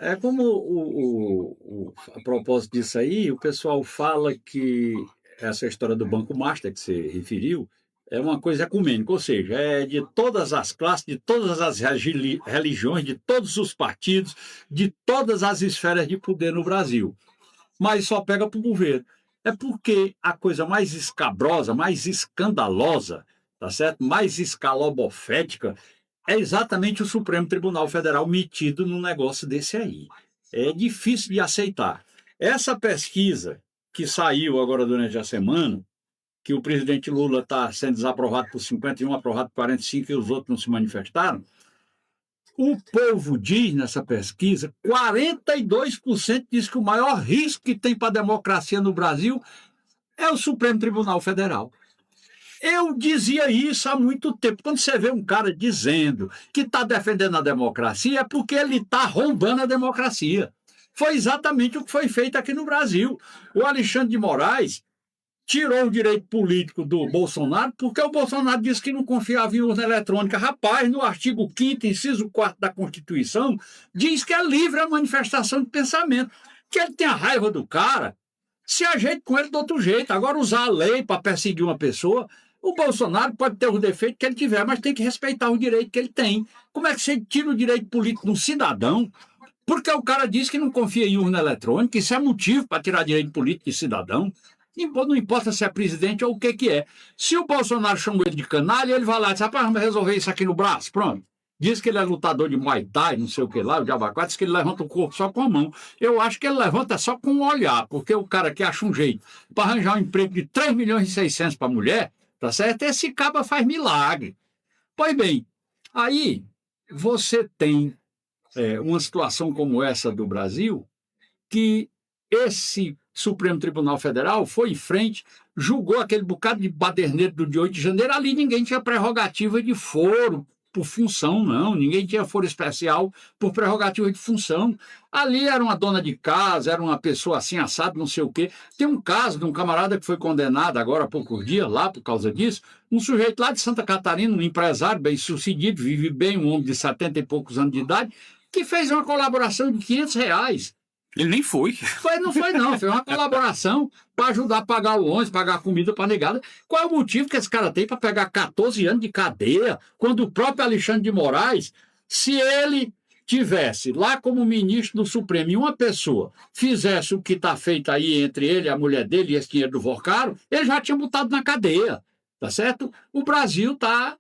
É como a propósito disso aí, o pessoal fala que essa história do Banco Master, que você referiu, é uma coisa ecumênica, ou seja, é de todas as classes, de todas as religiões, de todos os partidos, de todas as esferas de poder no Brasil. Mas só pega para o governo. É porque a coisa mais escabrosa, mais escandalosa, tá certo? Mais escalobofética, é exatamente o Supremo Tribunal Federal metido num negócio desse aí. É difícil de aceitar. Essa pesquisa que saiu agora durante a semana, que o presidente Lula está sendo desaprovado por 51, aprovado por 45 e os outros não se manifestaram, o povo diz nessa pesquisa, 42% diz que o maior risco que tem para a democracia no Brasil é o Supremo Tribunal Federal. Eu dizia isso há muito tempo. Quando você vê um cara dizendo que está defendendo a democracia, é porque ele está roubando a democracia. Foi exatamente o que foi feito aqui no Brasil. O Alexandre de Moraes tirou o direito político do Bolsonaro porque o Bolsonaro disse que não confiava em urna eletrônica. Rapaz, no artigo 5º, inciso 4º da Constituição, diz que é livre a manifestação de pensamento. Que ele tem a raiva do cara, se ajeite com ele de outro jeito. Agora, usar a lei para perseguir uma pessoa, o Bolsonaro pode ter o defeito que ele tiver, mas tem que respeitar o direito que ele tem. Como é que você tira o direito político de um cidadão? Porque o cara diz que não confia em urna eletrônica, isso é motivo para tirar direito político de cidadão. Não importa se é presidente ou o que é. Se o Bolsonaro chamou ele de canalha, ele vai lá e diz, rapaz, vamos resolver isso aqui no braço, pronto. Diz que ele é lutador de Muay Thai, não sei o que lá, o Diabo 4, diz que ele levanta o corpo só com a mão. Eu acho que ele levanta só com o olhar, porque o cara que acha um jeito para arranjar um emprego de 3 milhões e 600 para a mulher, tá certo? Esse caba faz milagre. Pois bem, aí você tem uma situação como essa do Brasil, que esse Supremo Tribunal Federal foi em frente, julgou aquele bocado de baderneiro do dia 8 de janeiro, ali ninguém tinha prerrogativa de foro por função, não. Ninguém tinha foro especial por prerrogativa de função. Ali era uma dona de casa, era uma pessoa assim, assado, não sei o quê. Tem um caso de um camarada que foi condenado agora há poucos dias, lá por causa disso, um sujeito lá de Santa Catarina, um empresário bem-sucedido, vive bem, um homem de 70 e poucos anos de idade, que fez uma colaboração de R$ 500. Ele nem foi. Não foi, não. Foi uma colaboração para ajudar a pagar o ônibus, pagar a comida para a negada. Qual é o motivo que esse cara tem para pegar 14 anos de cadeia, quando o próprio Alexandre de Moraes, se ele tivesse lá como ministro do Supremo e uma pessoa fizesse o que está feito aí entre ele, a mulher dele e esse dinheiro do Vorcaro, ele já tinha botado na cadeia, tá certo? O Brasil está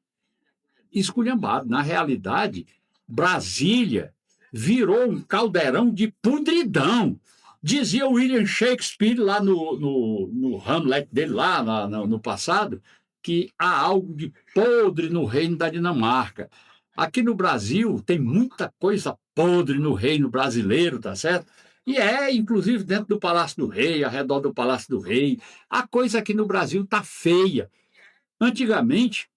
esculhambado. Na realidade, Brasília virou um caldeirão de podridão. Dizia William Shakespeare lá no Hamlet dele, lá no passado, que há algo de podre no reino da Dinamarca. Aqui no Brasil tem muita coisa podre no reino brasileiro, tá certo? E inclusive, dentro do Palácio do Rei, ao redor do Palácio do Rei. A coisa aqui no Brasil tá feia. Antigamente,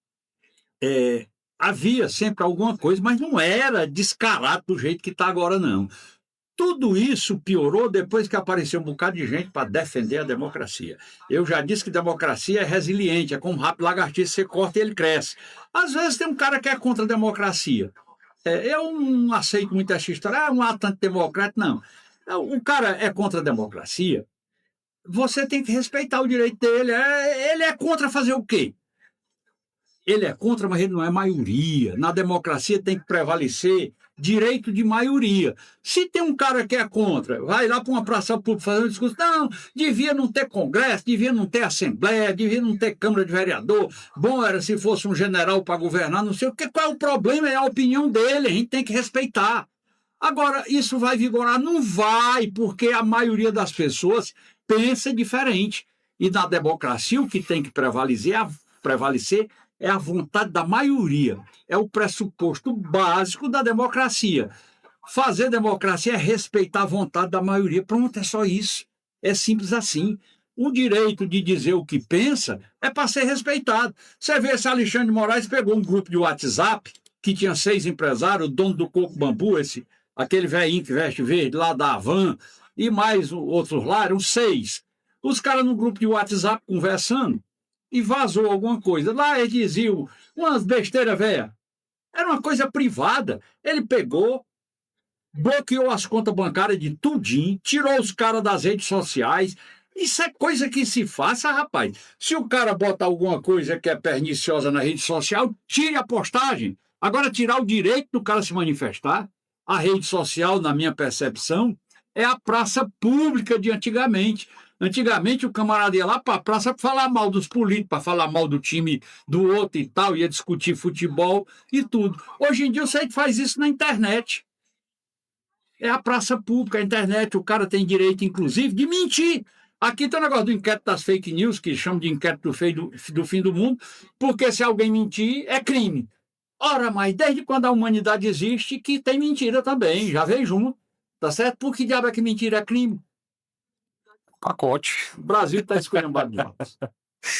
havia sempre alguma coisa, mas não era descarado do jeito que está agora, não. Tudo isso piorou depois que apareceu um bocado de gente para defender a democracia. Eu já disse que democracia é resiliente, é como um rápido lagartixa, você corta e ele cresce. Às vezes tem um cara que é contra a democracia. Eu não aceito muito essa história, um ato antidemocrático, não. O cara é contra a democracia, você tem que respeitar o direito dele. Ele é contra fazer o quê? Ele é contra, mas ele não é maioria. Na democracia tem que prevalecer direito de maioria. Se tem um cara que é contra, vai lá para uma praça pública fazer um discurso, não, devia não ter congresso, devia não ter assembleia, devia não ter câmara de vereador, bom era se fosse um general para governar, não sei o que, qual é o problema, é a opinião dele, a gente tem que respeitar. Agora, isso vai vigorar? Não vai, porque a maioria das pessoas pensa diferente. E na democracia o que tem que prevalecer é a vontade da maioria. É o pressuposto básico da democracia. Fazer democracia é respeitar a vontade da maioria. Pronto, é só isso. É simples assim. O direito de dizer o que pensa é para ser respeitado. Você vê, esse Alexandre de Moraes pegou um grupo de WhatsApp que tinha 6 empresários, o dono do Coco Bambu, aquele velhinho que veste verde lá da Havan, e mais outros lá, eram 6. Os caras no grupo de WhatsApp conversando, e vazou alguma coisa. Lá eles diziam umas besteiras, velha. Era uma coisa privada. Ele pegou, bloqueou as contas bancárias de tudinho, tirou os caras das redes sociais. Isso é coisa que se faça, rapaz. Se o cara bota alguma coisa que é perniciosa na rede social, tire a postagem. Agora, tirar o direito do cara se manifestar, a rede social, na minha percepção, é a praça pública de antigamente. Antigamente o camarada ia lá para a praça para falar mal dos políticos, para falar mal do time do outro e tal, ia discutir futebol e tudo. Hoje em dia você faz isso na internet. É a praça pública, a internet, o cara tem direito, inclusive, de mentir. Aqui tem o negócio do inquérito das fake news, que chamam de inquérito do fim do mundo, porque se alguém mentir, é crime. Ora, mas desde quando a humanidade existe, que tem mentira também, já vejo uma, tá certo? Por que diabo é que mentira é crime? Pacote. O Brasil está esculhambado demais.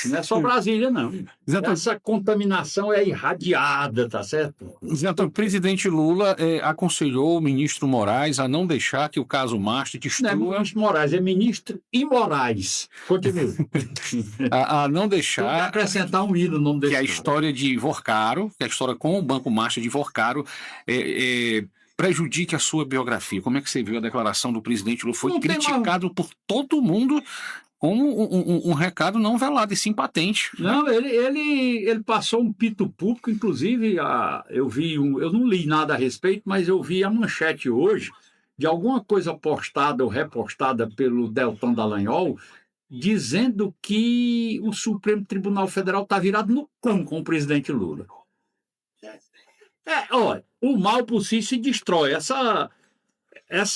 Não é só Brasília, não. Zé Antônio, Essa contaminação é irradiada, tá certo? Zé Antônio, o presidente Lula aconselhou o ministro Moraes a não deixar que o caso Mastro Não é destrua, ministro Moraes, é ministro Imorais. Continua. a não Tem que deixar acrescentar um i no nome que desse a cara. história de Vorcaro, que a história com o Banco Master de Vorcaro, prejudique a sua biografia. Como é que você viu a declaração do presidente Lula? Foi Não tem criticado por todo mundo como um recado não velado e sim patente. Não, ele passou um pito público, inclusive eu não li nada a respeito, mas eu vi a manchete hoje de alguma coisa postada ou repostada pelo Deltan Dallagnol, dizendo que o Supremo Tribunal Federal está virado no cão com o presidente Lula. Olha, o mal por si se destrói. Essa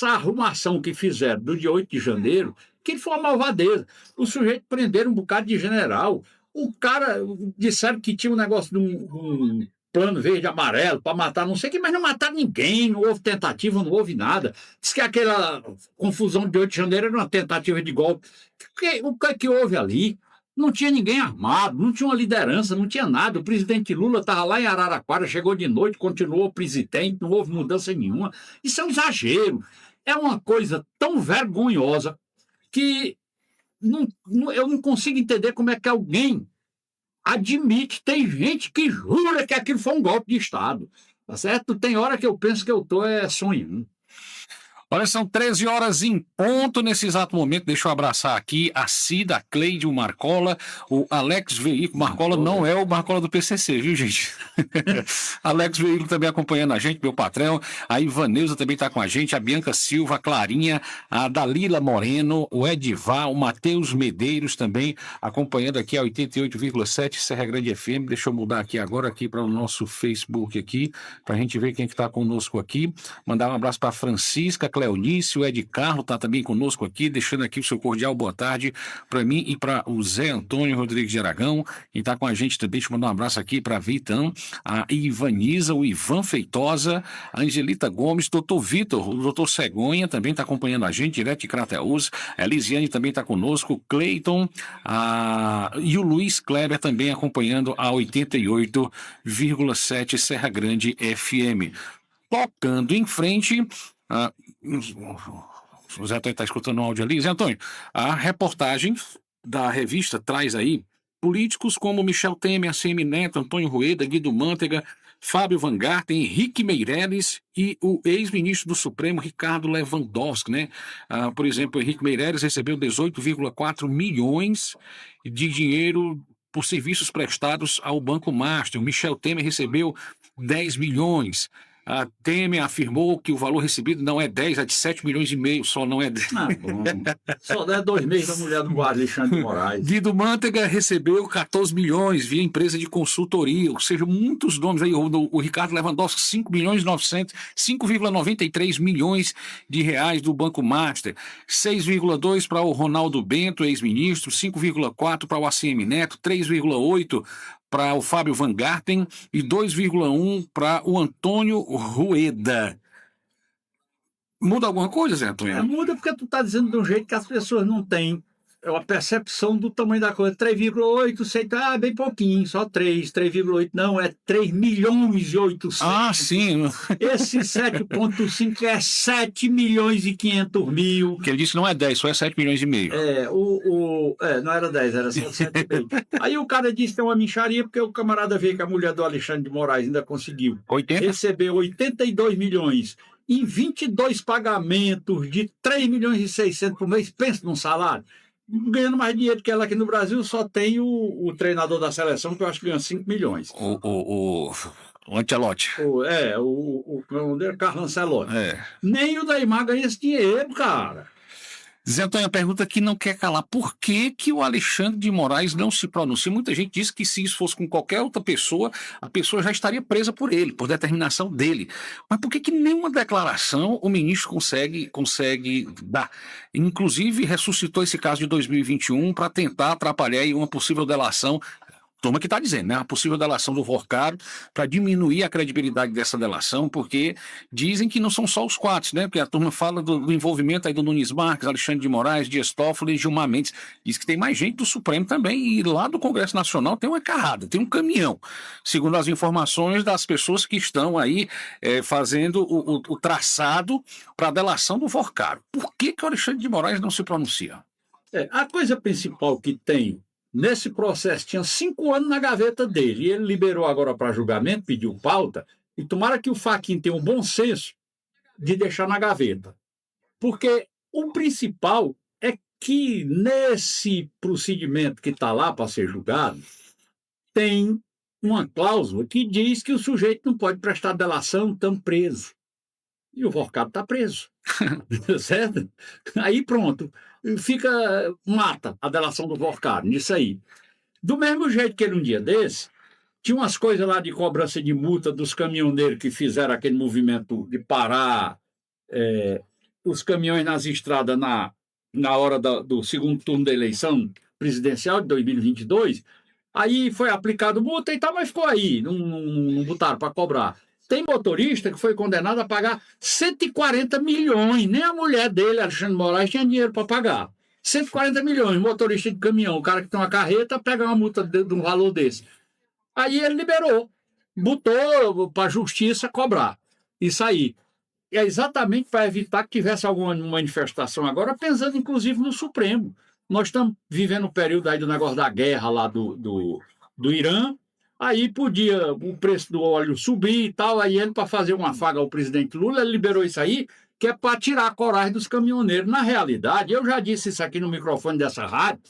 arrumação que fizeram do dia 8 de janeiro, que foi uma malvadeza. O sujeito prenderam um bocado de general. O cara disseram que tinha um negócio de um plano verde e amarelo para matar não sei o que, mas não mataram ninguém, não houve tentativa, não houve nada. Diz que aquela confusão de 8 de janeiro era uma tentativa de golpe. O que houve ali? Não tinha ninguém armado, não tinha uma liderança, não tinha nada. O presidente Lula estava lá em Araraquara, chegou de noite, continuou presidente, não houve mudança nenhuma. Isso é um exagero. É uma coisa tão vergonhosa que eu não consigo entender como é que alguém admite. Tem gente que jura que aquilo foi um golpe de Estado. Tá certo? Tem hora que eu penso que eu estou sonhando. Olha, são 13 horas em ponto nesse exato momento. Deixa eu abraçar aqui a Cida, a Cleide, o Marcola, o Alex Veículo. Marcola não é o Marcola do PCC, viu, gente? Alex Veículo também acompanhando a gente, meu patrão. A Ivaneuza também está com a gente, a Bianca Silva, a Clarinha, a Dalila Moreno, o Edivar, o Matheus Medeiros também acompanhando aqui a 88,7 Serra Grande FM. Deixa eu mudar aqui agora aqui para o nosso Facebook aqui, para a gente ver quem que está conosco aqui. Mandar um abraço para a Francisca, Cleonice, o Ed Carlos está também conosco aqui, deixando aqui o seu cordial boa tarde para mim e para o Zé Antônio Rodrigues de Aragão, e está com a gente também. Deixa eu mandar um abraço aqui para a Vitan, a Ivaniza, o Ivan Feitosa, a Angelita Gomes, doutor Vitor, o doutor Cegonha também está acompanhando a gente, direto de Crateús, a Elisiane também está conosco, Cleiton, e o Luiz Kleber também acompanhando a 88,7 Serra Grande FM. Tocando em frente, o Zé Antônio está escutando um áudio ali. Zé Antônio, a reportagem da revista traz aí políticos como Michel Temer, ACM Neto, Antônio Rueda, Guido Mantega, Fábio Van Garten, Henrique Meirelles e o ex-ministro do Supremo, Ricardo Lewandowski, né? Por exemplo, Henrique Meirelles recebeu 18,4 milhões de dinheiro por serviços prestados ao Banco Master. O Michel Temer recebeu 10 milhões. A Temer afirmou que o valor recebido não é 10, é de 7 milhões e meio, só não é 10. Bom. Só dá 2 meses da mulher do Alexandre de Moraes. Guido Mantega recebeu 14 milhões via empresa de consultoria, ou seja, muitos nomes aí. O Ricardo Lewandowski, 5,93 milhões de reais do Banco Master, 6,2 para o Ronaldo Bento, ex-ministro, 5,4 para o ACM Neto, 3,8 para o Fábio Van Garten e 2,1 para o Antônio Rueda. Muda alguma coisa, Zé Antônio? Muda porque tu está dizendo de um jeito que as pessoas não têm a percepção do tamanho da coisa. 3,8, sei lá, bem pouquinho, só 3,8, não, é 3 milhões e 800. Sim. Esse 7,5 é 7 milhões e 500 mil. Que ele disse que não é 10, só é 7 milhões e meio. Não era 10, era só 7,5. Aí o cara disse que é uma mixaria, porque o camarada veio que a mulher do Alexandre de Moraes ainda conseguiu 80? receber 82 milhões em 22 pagamentos de 3 milhões e 600 por mês. Pensa num salário. Ganhando mais dinheiro que ela aqui no Brasil, só tem o treinador da seleção, que eu acho que ganha 5 milhões. O Ancelotti. O Carlo Ancelotti. Nem o Neymar ganha esse dinheiro, cara. Zé Antônio, a pergunta que não quer calar: por que o Alexandre de Moraes não se pronuncia? Muita gente diz que se isso fosse com qualquer outra pessoa, a pessoa já estaria presa por ele, por determinação dele. Mas por que nenhuma declaração o ministro consegue dar? Inclusive, ressuscitou esse caso de 2021 para tentar atrapalhar aí uma possível delação. turma que está dizendo, né? A possível delação do Forcaro para diminuir a credibilidade dessa delação, porque dizem que não são só os quatro, né? Porque a turma fala do envolvimento aí do Nunes Marques, Alexandre de Moraes, Dias Toffoli e Gilmar Mendes. Diz que tem mais gente do Supremo também, e lá do Congresso Nacional tem uma carrada, tem um caminhão, segundo as informações das pessoas que estão aí fazendo o traçado para a delação do Forcaro. Por que o Alexandre de Moraes não se pronuncia? A coisa principal que tem nesse processo, tinha 5 anos na gaveta dele, e ele liberou agora para julgamento, pediu pauta, e tomara que o Fachin tenha um bom senso de deixar na gaveta. Porque o principal é que nesse procedimento que está lá para ser julgado, tem uma cláusula que diz que o sujeito não pode prestar delação estando preso. E o Forcado está preso. Certo? Aí pronto. Mata a delação do Forcado, nisso aí. Do mesmo jeito que ele, um dia desse, tinha umas coisas lá de cobrança de multa dos caminhoneiros que fizeram aquele movimento de parar os caminhões nas estradas na hora do segundo turno da eleição presidencial de 2022. Aí foi aplicado multa e tal, mas ficou aí, não botaram para cobrar. Tem motorista que foi condenado a pagar 140 milhões. Nem a mulher dele, Alexandre de Moraes, tinha dinheiro para pagar. 140 milhões, motorista de caminhão, o cara que tem uma carreta, pega uma multa de um valor desse. Aí ele liberou, botou para a justiça cobrar. Isso aí. É exatamente para evitar que tivesse alguma manifestação agora, pensando inclusive no Supremo. Nós estamos vivendo um período aí do negócio da guerra lá do Irã. Aí podia o preço do óleo subir e tal, aí ele, para fazer uma afaga ao presidente Lula, ele liberou isso aí, que é para tirar a coragem dos caminhoneiros. Na realidade, eu já disse isso aqui no microfone dessa rádio,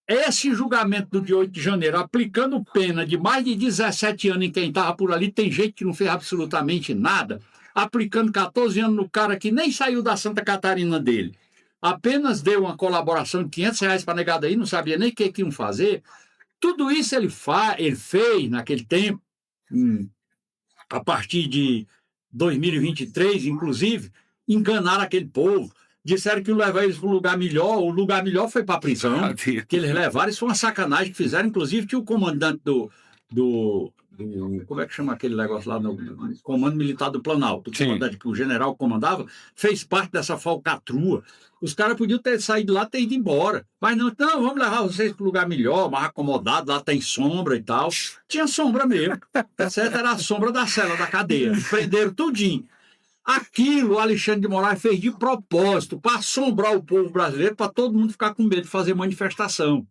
esse julgamento do dia 8 de janeiro, aplicando pena de mais de 17 anos em quem estava por ali, tem gente que não fez absolutamente nada, aplicando 14 anos no cara que nem saiu da Santa Catarina dele, apenas deu uma colaboração de R$500 para negada aí, não sabia nem o que iam fazer. Tudo isso ele fez naquele tempo, a partir de 2023, inclusive, enganaram aquele povo. Disseram que iam levar eles para um lugar melhor, o lugar melhor foi para a prisão, que eles levaram, isso foi uma sacanagem que fizeram, inclusive tinha o comandante como é que chama aquele negócio lá no Comando Militar do Planalto, o comandante que o general comandava, fez parte dessa falcatrua. Os caras podiam ter saído lá e ter ido embora. Mas não, vamos levar vocês para um lugar melhor, mais acomodado, lá tem sombra e tal. Tinha sombra mesmo. Certo? Era a sombra da cela, da cadeia. Prenderam tudinho. Aquilo o Alexandre de Moraes fez de propósito, para assombrar o povo brasileiro, para todo mundo ficar com medo de fazer manifestação.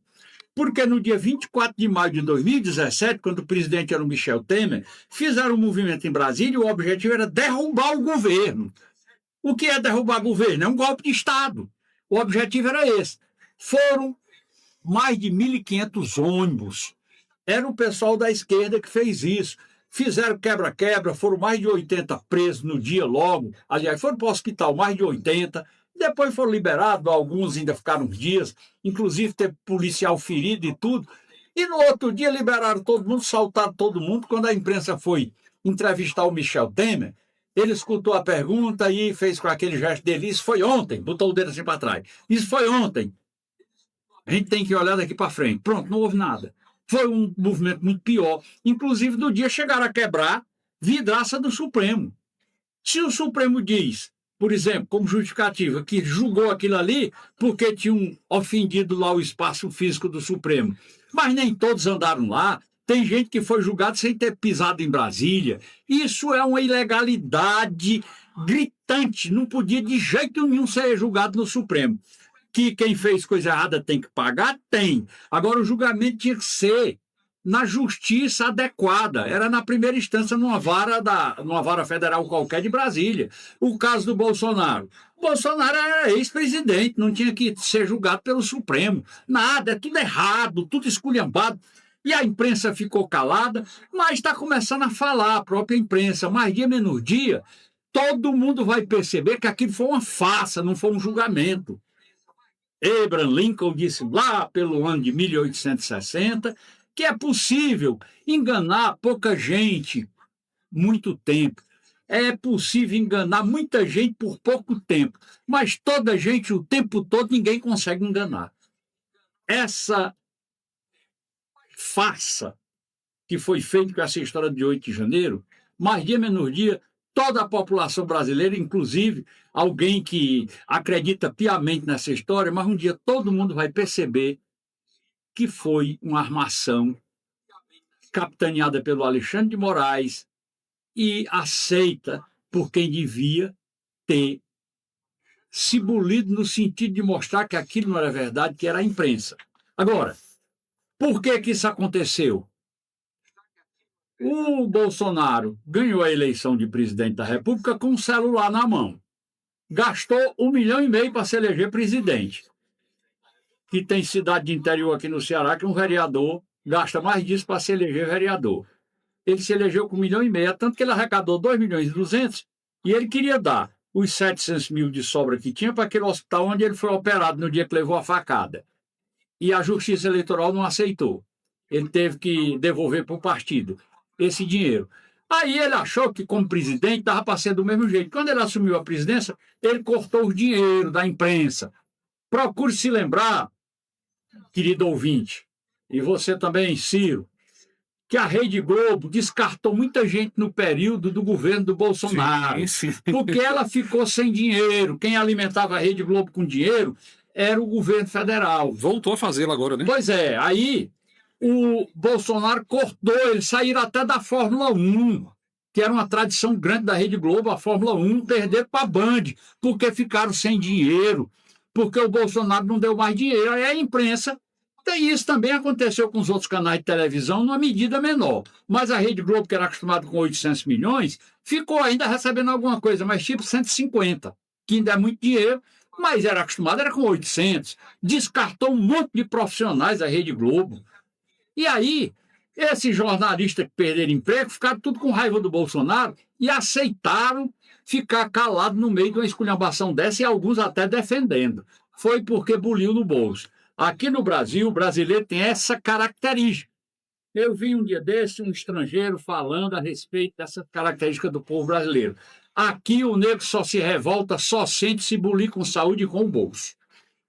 Porque no dia 24 de maio de 2017, quando o presidente era o Michel Temer, fizeram um movimento em Brasília e o objetivo era derrubar o governo. O que é derrubar o governo? É um golpe de Estado. O objetivo era esse. Foram mais de 1.500 ônibus. Era o pessoal da esquerda que fez isso. Fizeram quebra-quebra, foram mais de 80 presos no dia logo. Aliás, foram para o hospital mais de 80. Depois foram liberados, alguns ainda ficaram uns dias, inclusive teve policial ferido e tudo. E no outro dia liberaram todo mundo, soltaram todo mundo. Quando a imprensa foi entrevistar o Michel Temer, ele escutou a pergunta e fez com aquele gesto dele. Isso foi ontem, botou o dedo assim para trás. Isso foi ontem. A gente tem que olhar daqui para frente. Pronto, não houve nada. Foi um movimento muito pior. Inclusive, no dia chegaram a quebrar vidraça do Supremo. Se o Supremo diz, por exemplo, como justificativa, que julgou aquilo ali porque tinham ofendido lá o espaço físico do Supremo. Mas nem todos andaram lá. Tem gente que foi julgado sem ter pisado em Brasília. Isso é uma ilegalidade gritante. Não podia de jeito nenhum ser julgado no Supremo. Que quem fez coisa errada tem que pagar? Tem. Agora, o julgamento tinha que ser na justiça adequada. Era na primeira instância, numa vara federal qualquer de Brasília. O caso do Bolsonaro. O Bolsonaro era ex-presidente, não tinha que ser julgado pelo Supremo. Nada, é tudo errado, tudo esculhambado. E a imprensa ficou calada, mas está começando a falar, a própria imprensa, mais dia menos dia, todo mundo vai perceber que aquilo foi uma farsa, não foi um julgamento. Abraham Lincoln disse lá pelo ano de 1860 que é possível enganar pouca gente muito tempo. É possível enganar muita gente por pouco tempo, mas toda gente o tempo todo ninguém consegue enganar. Essa farsa que foi feito com essa história de 8 de janeiro, mais dia menos dia, toda a população brasileira, inclusive alguém que acredita piamente nessa história, mas um dia todo mundo vai perceber que foi uma armação capitaneada pelo Alexandre de Moraes e aceita por quem devia ter se bulido no sentido de mostrar que aquilo não era verdade, que era a imprensa. Agora, por que isso aconteceu? O Bolsonaro ganhou a eleição de presidente da República com um celular na mão. Gastou 1,5 milhão para se eleger presidente. Que tem cidade de interior aqui no Ceará que um vereador gasta mais disso para se eleger vereador. Ele se elegeu com 1,5 milhão, tanto que ele arrecadou 2,2 milhões e ele queria dar os 700 mil de sobra que tinha para aquele hospital onde ele foi operado no dia que levou a facada. E a Justiça Eleitoral não aceitou. Ele teve que devolver para o partido esse dinheiro. Aí ele achou que, como presidente, dava para ser do mesmo jeito. Quando ele assumiu a presidência, ele cortou o dinheiro da imprensa. Procure se lembrar, querido ouvinte, e você também, Ciro, que a Rede Globo descartou muita gente no período do governo do Bolsonaro, Sim. porque ela ficou sem dinheiro. Quem alimentava a Rede Globo com dinheiro era o governo federal. Voltou a fazê-lo agora, né? Pois é, aí o Bolsonaro cortou, eles saíram até da Fórmula 1, que era uma tradição grande da Rede Globo, a Fórmula 1, perderam para a Band, porque ficaram sem dinheiro, porque o Bolsonaro não deu mais dinheiro. Aí a imprensa, e isso também aconteceu com os outros canais de televisão, numa medida menor. Mas a Rede Globo, que era acostumada com 800 milhões, ficou ainda recebendo alguma coisa, mas tipo 150, que ainda é muito dinheiro, mas era acostumada, era com 800. Descartou um monte de profissionais da Rede Globo. E aí, esses jornalistas que perderam emprego ficaram tudo com raiva do Bolsonaro e aceitaram ficar calado no meio de uma esculhambação dessa e alguns até defendendo. Foi porque buliu no bolso. Aqui no Brasil, o brasileiro tem essa característica. Eu vi um dia desse um estrangeiro falando a respeito dessa característica do povo brasileiro. Aqui o negro só se revolta, só sente se bulir com saúde e com o bolso.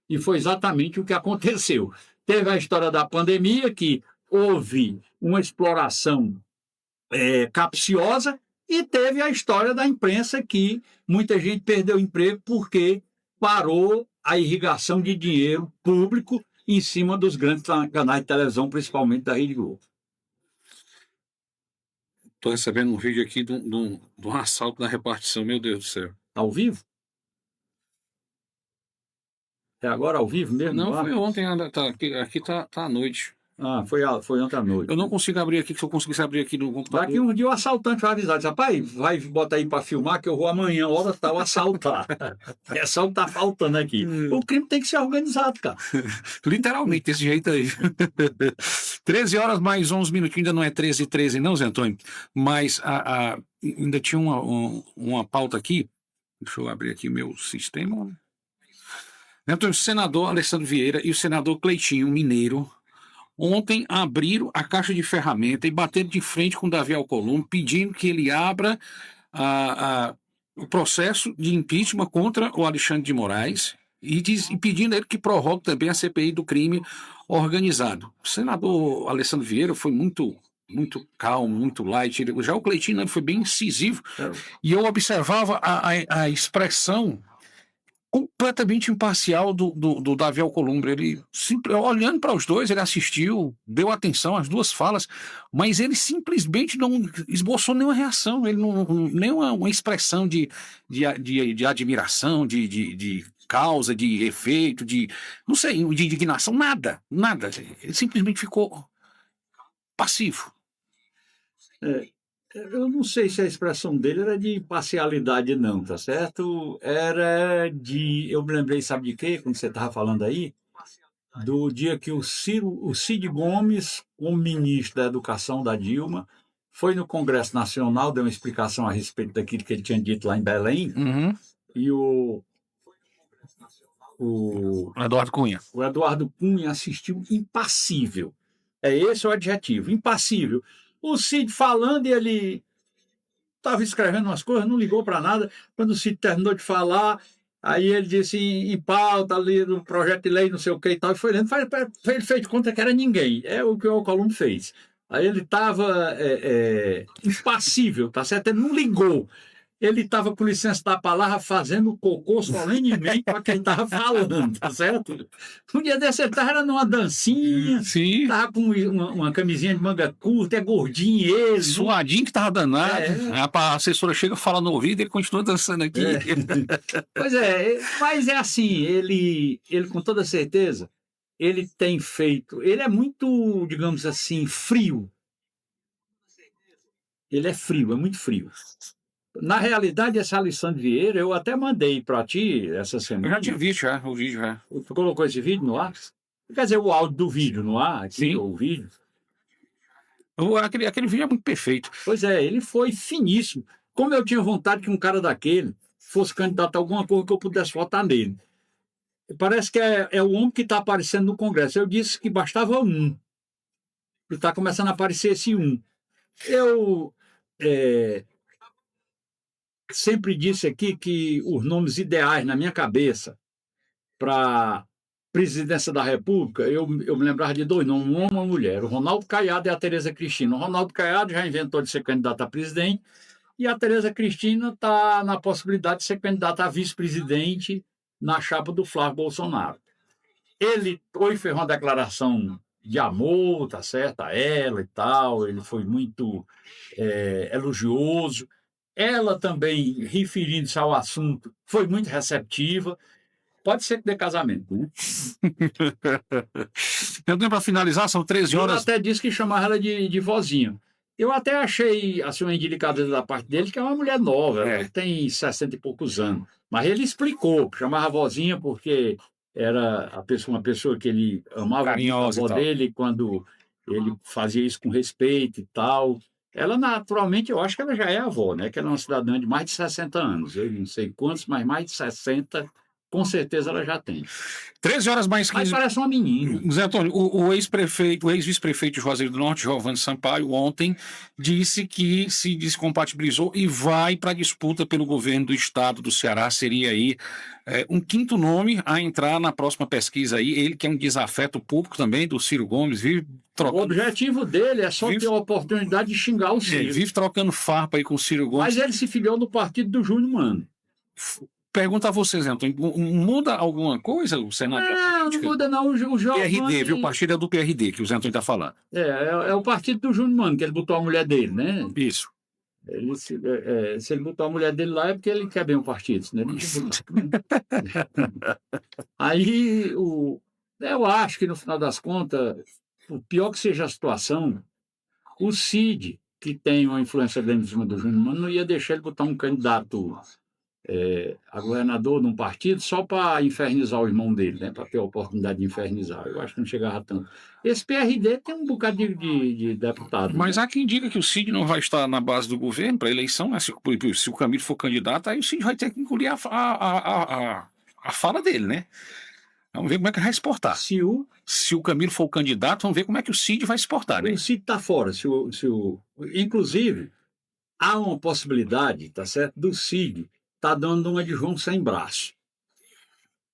E foi exatamente o que aconteceu. Teve a história da pandemia, que houve uma exploração capciosa, e teve a história da imprensa, que muita gente perdeu emprego porque parou a irrigação de dinheiro público em cima dos grandes canais de televisão, principalmente da Rede Globo. Estou recebendo um vídeo aqui de um assalto na repartição, meu Deus do céu. Ao vivo? É agora ao vivo mesmo? Não, foi ontem, aqui tá à noite. Ah, foi ontem à noite. Eu não consigo abrir aqui, se eu conseguisse abrir aqui no computador. Daqui um dia o assaltante vai avisar, diz, rapaz, vai botar aí para filmar que eu vou amanhã, hora tal, assaltar. É só o que tá faltando aqui. O crime tem que ser organizado, cara. Literalmente, desse jeito aí. 13 horas mais 11 minutos, ainda não é 13h13 não, Zé Antônio, mas ainda tinha uma pauta aqui, deixa eu abrir aqui meu sistema. Então, o senador Alessandro Vieira e o senador Cleitinho Mineiro ontem abriram a caixa de ferramenta e bateram de frente com Davi Alcolumbre, pedindo que ele abra o processo de impeachment contra o Alexandre de Moraes e pedindo a ele que prorrogue também a CPI do crime organizado. O senador Alessandro Vieira foi muito calmo, muito light. Já o Cleitinho foi bem incisivo. E eu observava a expressão completamente imparcial do Davi Alcolumbre. Ele, olhando para os dois, ele assistiu, deu atenção às duas falas, mas ele simplesmente não esboçou nenhuma reação, ele nenhuma expressão de admiração, de causa, de efeito, não sei, de indignação, nada. Ele simplesmente ficou passivo. Eu não sei se a expressão dele era de imparcialidade, não, tá certo? Eu me lembrei, sabe de quê? Quando você estava falando aí, do dia que o Cid Gomes, como ministro da Educação da Dilma, foi no Congresso Nacional, deu uma explicação a respeito daquilo que ele tinha dito lá em Belém, e o Eduardo Cunha. O Eduardo Cunha assistiu impassível. É esse o adjetivo, impassível. O Cid falando, e ele estava escrevendo umas coisas, não ligou para nada. Quando o Cid terminou de falar, Aí ele disse em pauta ali no projeto de lei, não sei o que e tal, e foi lendo, ele fez de conta que era ninguém. É o que o Alcolumbre fez. Aí ele estava impassível, tá certo? Ele não ligou. Ele estava, com licença da palavra, fazendo cocô solenemente para quem estava falando, tá certo? Um dia desse ele estava numa dancinha, Sim. estava com uma camisinha de manga curta, é gordinho ele. Suadinho que tava danado. A assessora chega, fala no ouvido, ele continua dançando aqui. Pois mas é assim, ele com toda certeza, ele tem feito, ele é muito, digamos assim, frio. Ele é frio, é muito frio. Na realidade, esse Alessandro Vieira, eu até mandei para ti essa semana. Eu já tinha visto o vídeo já. Tu colocou esse vídeo no ar? Quer dizer, o áudio do vídeo no ar, aqui, Sim. o vídeo. Aquele vídeo é muito perfeito. Pois é, ele foi finíssimo. Como eu tinha vontade que um cara daquele fosse candidato a alguma coisa que eu pudesse votar nele. Parece que é o homem que está aparecendo no Congresso. Eu disse que bastava um. E está começando a aparecer esse um. Eu sempre disse aqui que os nomes ideais na minha cabeça para presidência da República, eu me lembrava de dois nomes, um homem e uma mulher, o Ronaldo Caiado e a Tereza Cristina. O Ronaldo Caiado já inventou de ser candidato a presidente e a Tereza Cristina está na possibilidade de ser candidata a vice-presidente na chapa do Flávio Bolsonaro. Ele hoje fez uma declaração de amor, tá certo, a ela e tal, ele foi muito elogioso. Ela também, referindo-se ao assunto, foi muito receptiva. Pode ser que dê casamento, né? Eu tenho para finalizar, são 13 horas. Eu até disse que chamava ela de vozinha. Eu até achei assim, uma indelicadeza da parte dele, que é uma mulher nova, ela tem 60 e poucos anos. Mas ele explicou, chamava vozinha porque era uma pessoa que ele amava, carinhosa, a avó dele, quando ele fazia isso com respeito e tal. Ela, naturalmente, eu acho que ela já é avó, né? Que ela é uma cidadã de mais de 60 anos. Eu não sei quantos, mas mais de 60, com certeza ela já tem. 13 horas mais 15. Mas parece uma menina. Zé Antônio, o ex-vice-prefeito de Juazeiro do Norte, Giovanni Sampaio, ontem disse que se descompatibilizou e vai para a disputa pelo governo do estado do Ceará. Seria aí um quinto nome a entrar na próxima pesquisa aí. Ele que é um desafeto público também do Ciro Gomes, vive trocando... O objetivo dele é só ter a oportunidade de xingar o Ciro. Ele vive trocando farpa aí com o Ciro Gomes. Mas ele se filiou no partido do Júnior Mano. Pergunta a vocês, Antônio, muda alguma coisa o cenário? Não muda não. O Giovanni... PRD, viu? O partido é do PRD, que o Zé Antônio está falando. É o partido do Júnior Mano, que ele botou a mulher dele, né? Isso. Se ele botou a mulher dele lá é porque ele quer bem o partido, né? Aí, eu acho que no final das contas, o pior que seja a situação, o Cid, que tem uma influência grande em cima do Júnior Mano, não ia deixar ele botar um candidato a governador num partido só para infernizar o irmão dele, né? Para ter a oportunidade de infernizar. Eu acho que não chegava tanto. Esse PRD tem um bocado de deputado. Mas né? há quem diga que o Cid não vai estar na base do governo para a eleição, né? Se o Camilo for candidato, aí o Cid vai ter que engolir a fala dele, né? Vamos ver como é que vai exportar. Se o Camilo for o candidato, vamos ver como é que o Cid vai exportar, né? O Cid está fora. Inclusive, há uma possibilidade, tá certo, do Cid tá dando uma de João sem braço.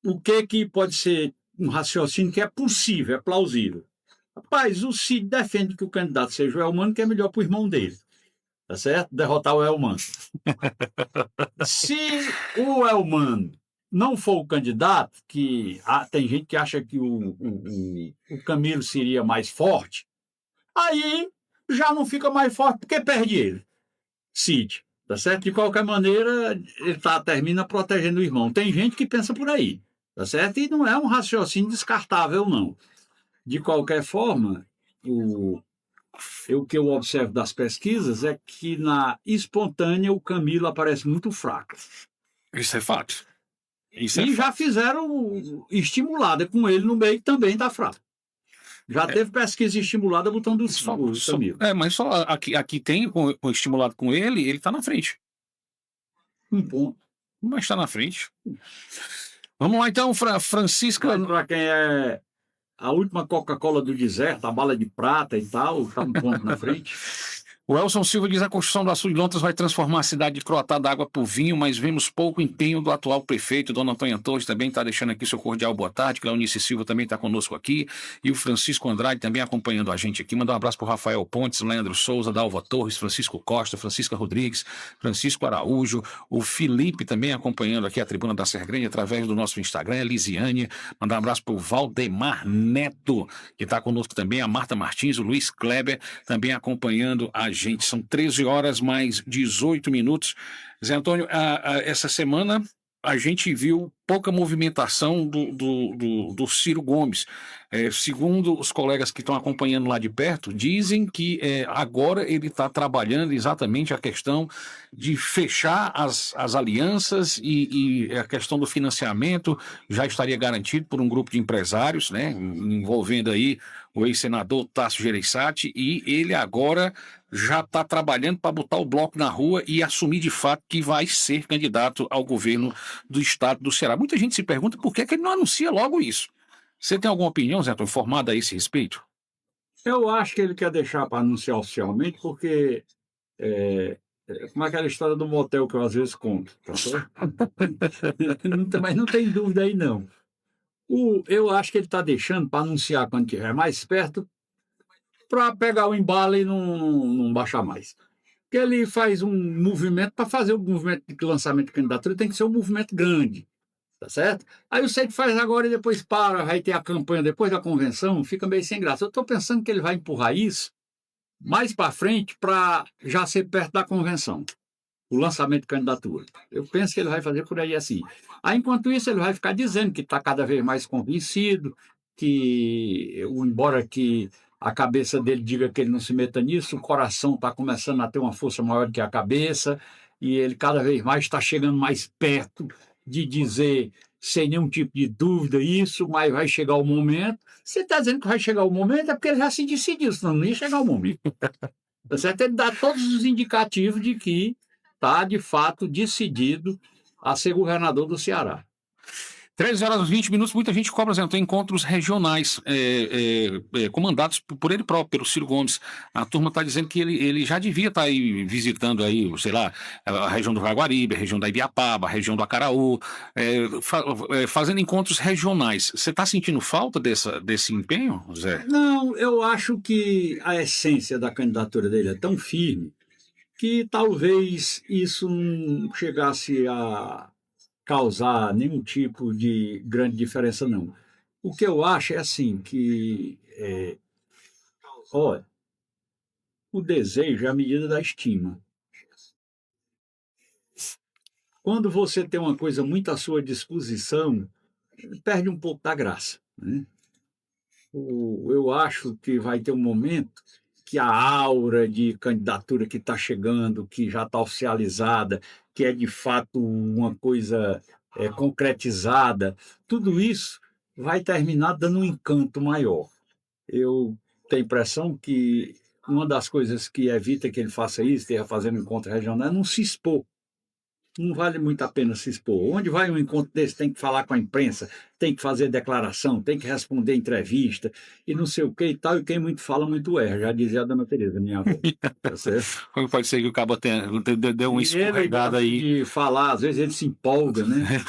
O que pode ser um raciocínio que é possível, é plausível? Rapaz, o Cid defende que o candidato seja o Elmano, que é melhor para o irmão dele. Tá certo? Derrotar o Elmano. Se o Elmano não for o candidato, que tem gente que acha que o Camilo seria mais forte, aí já não fica mais forte porque perde ele. Cid. Tá certo? De qualquer maneira, ele termina protegendo o irmão. Tem gente que pensa por aí, tá certo? E não é um raciocínio descartável, não. De qualquer forma, o que eu observo das pesquisas é que na espontânea o Camilo aparece muito fraco. Isso é fato. Já fizeram estimulada com ele no meio, também está fraco. Já teve pesquisa estimulada botando o Camilo. Mas só aqui tem o estimulado com ele está na frente. Um ponto. Mas está na frente. Vamos lá então, Francisca. Para quem é a última Coca-Cola do deserto, a bala de prata e tal, está um ponto na frente. O Elson Silva diz: a construção do Açude de Lontas vai transformar a cidade de Croatá da água por vinho, mas vemos pouco empenho do atual prefeito. Dona Antônia Torres também está deixando aqui seu cordial boa tarde. Cleonice Silva também está conosco aqui. E o Francisco Andrade também acompanhando a gente aqui. Manda um abraço para o Rafael Pontes, Leandro Souza, Dalva Torres, Francisco Costa, Francisca Rodrigues, Francisco Araújo. O Felipe também acompanhando aqui a Tribuna da Sergrande através do nosso Instagram. A Lisiane. Mandar um abraço para o Valdemar Neto, que está conosco também. A Marta Martins, o Luiz Kleber também acompanhando a gente. São 13 horas mais 18 minutos. Zé Antônio, essa semana a gente viu pouca movimentação do Ciro Gomes. Segundo os colegas que estão acompanhando lá de perto, dizem que agora ele está trabalhando exatamente a questão de fechar as alianças e a questão do financiamento já estaria garantido por um grupo de empresários, né, envolvendo aí o ex-senador Tasso Gereissati, e ele agora já está trabalhando para botar o bloco na rua e assumir de fato que vai ser candidato ao governo do estado do Ceará. Muita gente se pergunta por que ele não anuncia logo isso. Você tem alguma opinião, Zé Antônio, formada a esse respeito? Eu acho que ele quer deixar para anunciar oficialmente, porque como aquela história do motel que eu às vezes conto, tá certo? Mas não tem dúvida aí, não. Eu acho que ele está deixando para anunciar quando estiver mais perto, para pegar o embalo e não baixar mais. Porque ele faz um movimento, para fazer o movimento de lançamento de candidatura, tem que ser um movimento grande, tá certo? Aí você faz agora e depois para, vai ter a campanha depois da convenção, fica meio sem graça. Eu estou pensando que ele vai empurrar isso mais para frente, para já ser perto da convenção, o lançamento de candidatura. Eu penso que ele vai fazer por aí assim. Aí, enquanto isso, ele vai ficar dizendo que está cada vez mais convencido, que, embora que a cabeça dele diga que ele não se meta nisso, o coração está começando a ter uma força maior do que a cabeça, e ele cada vez mais está chegando mais perto de dizer, sem nenhum tipo de dúvida, isso, mas vai chegar o momento. Você está dizendo que vai chegar o momento, é porque ele já se decidiu, senão não ia chegar o momento. Tá certo? Ele dá todos os indicativos de que está, de fato, decidido a ser governador do Ceará. 13 horas e 20 minutos, muita gente cobra, Zé Antônio, encontros regionais comandados por ele próprio, pelo Ciro Gomes. A turma está dizendo que ele já devia estar aí visitando aí, sei lá, a região do Jaguaribe, a região da Ibiapaba, a região do Acaraú, fazendo encontros regionais. Você está sentindo falta desse empenho, Zé? Não, eu acho que a essência da candidatura dele é tão firme que talvez isso não chegasse a causar nenhum tipo de grande diferença, não. O que eu acho é assim, que, olha, o desejo é a medida da estima. Quando você tem uma coisa muito à sua disposição, perde um pouco da graça, né? Eu acho que vai ter um momento que a aura de candidatura que está chegando, que já está oficializada, que é de fato uma coisa concretizada, tudo isso vai terminar dando um encanto maior. Eu tenho a impressão que uma das coisas que evita que ele faça isso, esteja fazendo encontro regional, é não se expor. Não vale muito a pena se expor. Onde vai um encontro desse, tem que falar com a imprensa, tem que fazer declaração, tem que responder entrevista, e não sei o que e tal, e quem muito fala, muito erra, já dizia a dona Tereza, minha avó. Tá certo? Como pode ser que o cabo deu uma escorregada aí? De falar, às vezes ele se empolga, né?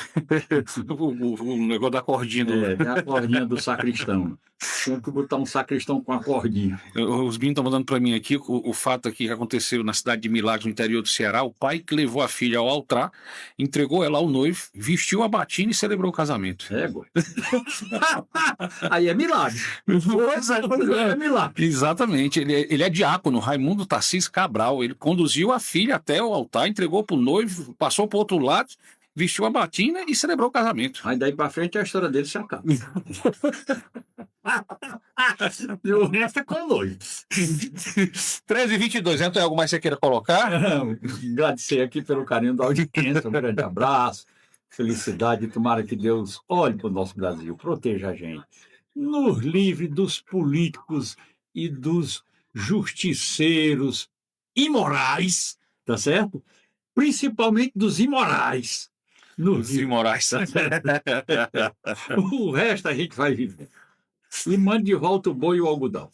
o negócio da cordinha. Tem a cordinha do sacristão. Tem que botar um sacristão com a cordinha. Os meninos estão mandando para mim aqui o fato aqui que aconteceu na cidade de Milagres, no interior do Ceará. O pai que levou a filha ao altar, entregou ela ao noivo, vestiu a batina e celebrou o casamento. Aí é milagre. É milagre. Exatamente. Ele é diácono, Raimundo Tarcísio Cabral. Ele conduziu a filha até o altar, entregou para o noivo, passou para o outro lado, vestiu a batina e celebrou o casamento. Aí daí para frente a história dele se acaba. E o resto é com noivos. 13h22, então tem algo mais que você queira colocar? Agradecer aqui pelo carinho da audiência, um grande abraço, felicidade, tomara que Deus olhe para o nosso Brasil, proteja a gente, nos livre dos políticos e dos justiceiros imorais, tá certo? Principalmente dos imorais. Os imorais. O resto a gente vai viver. E mande de volta o boi e o algodão.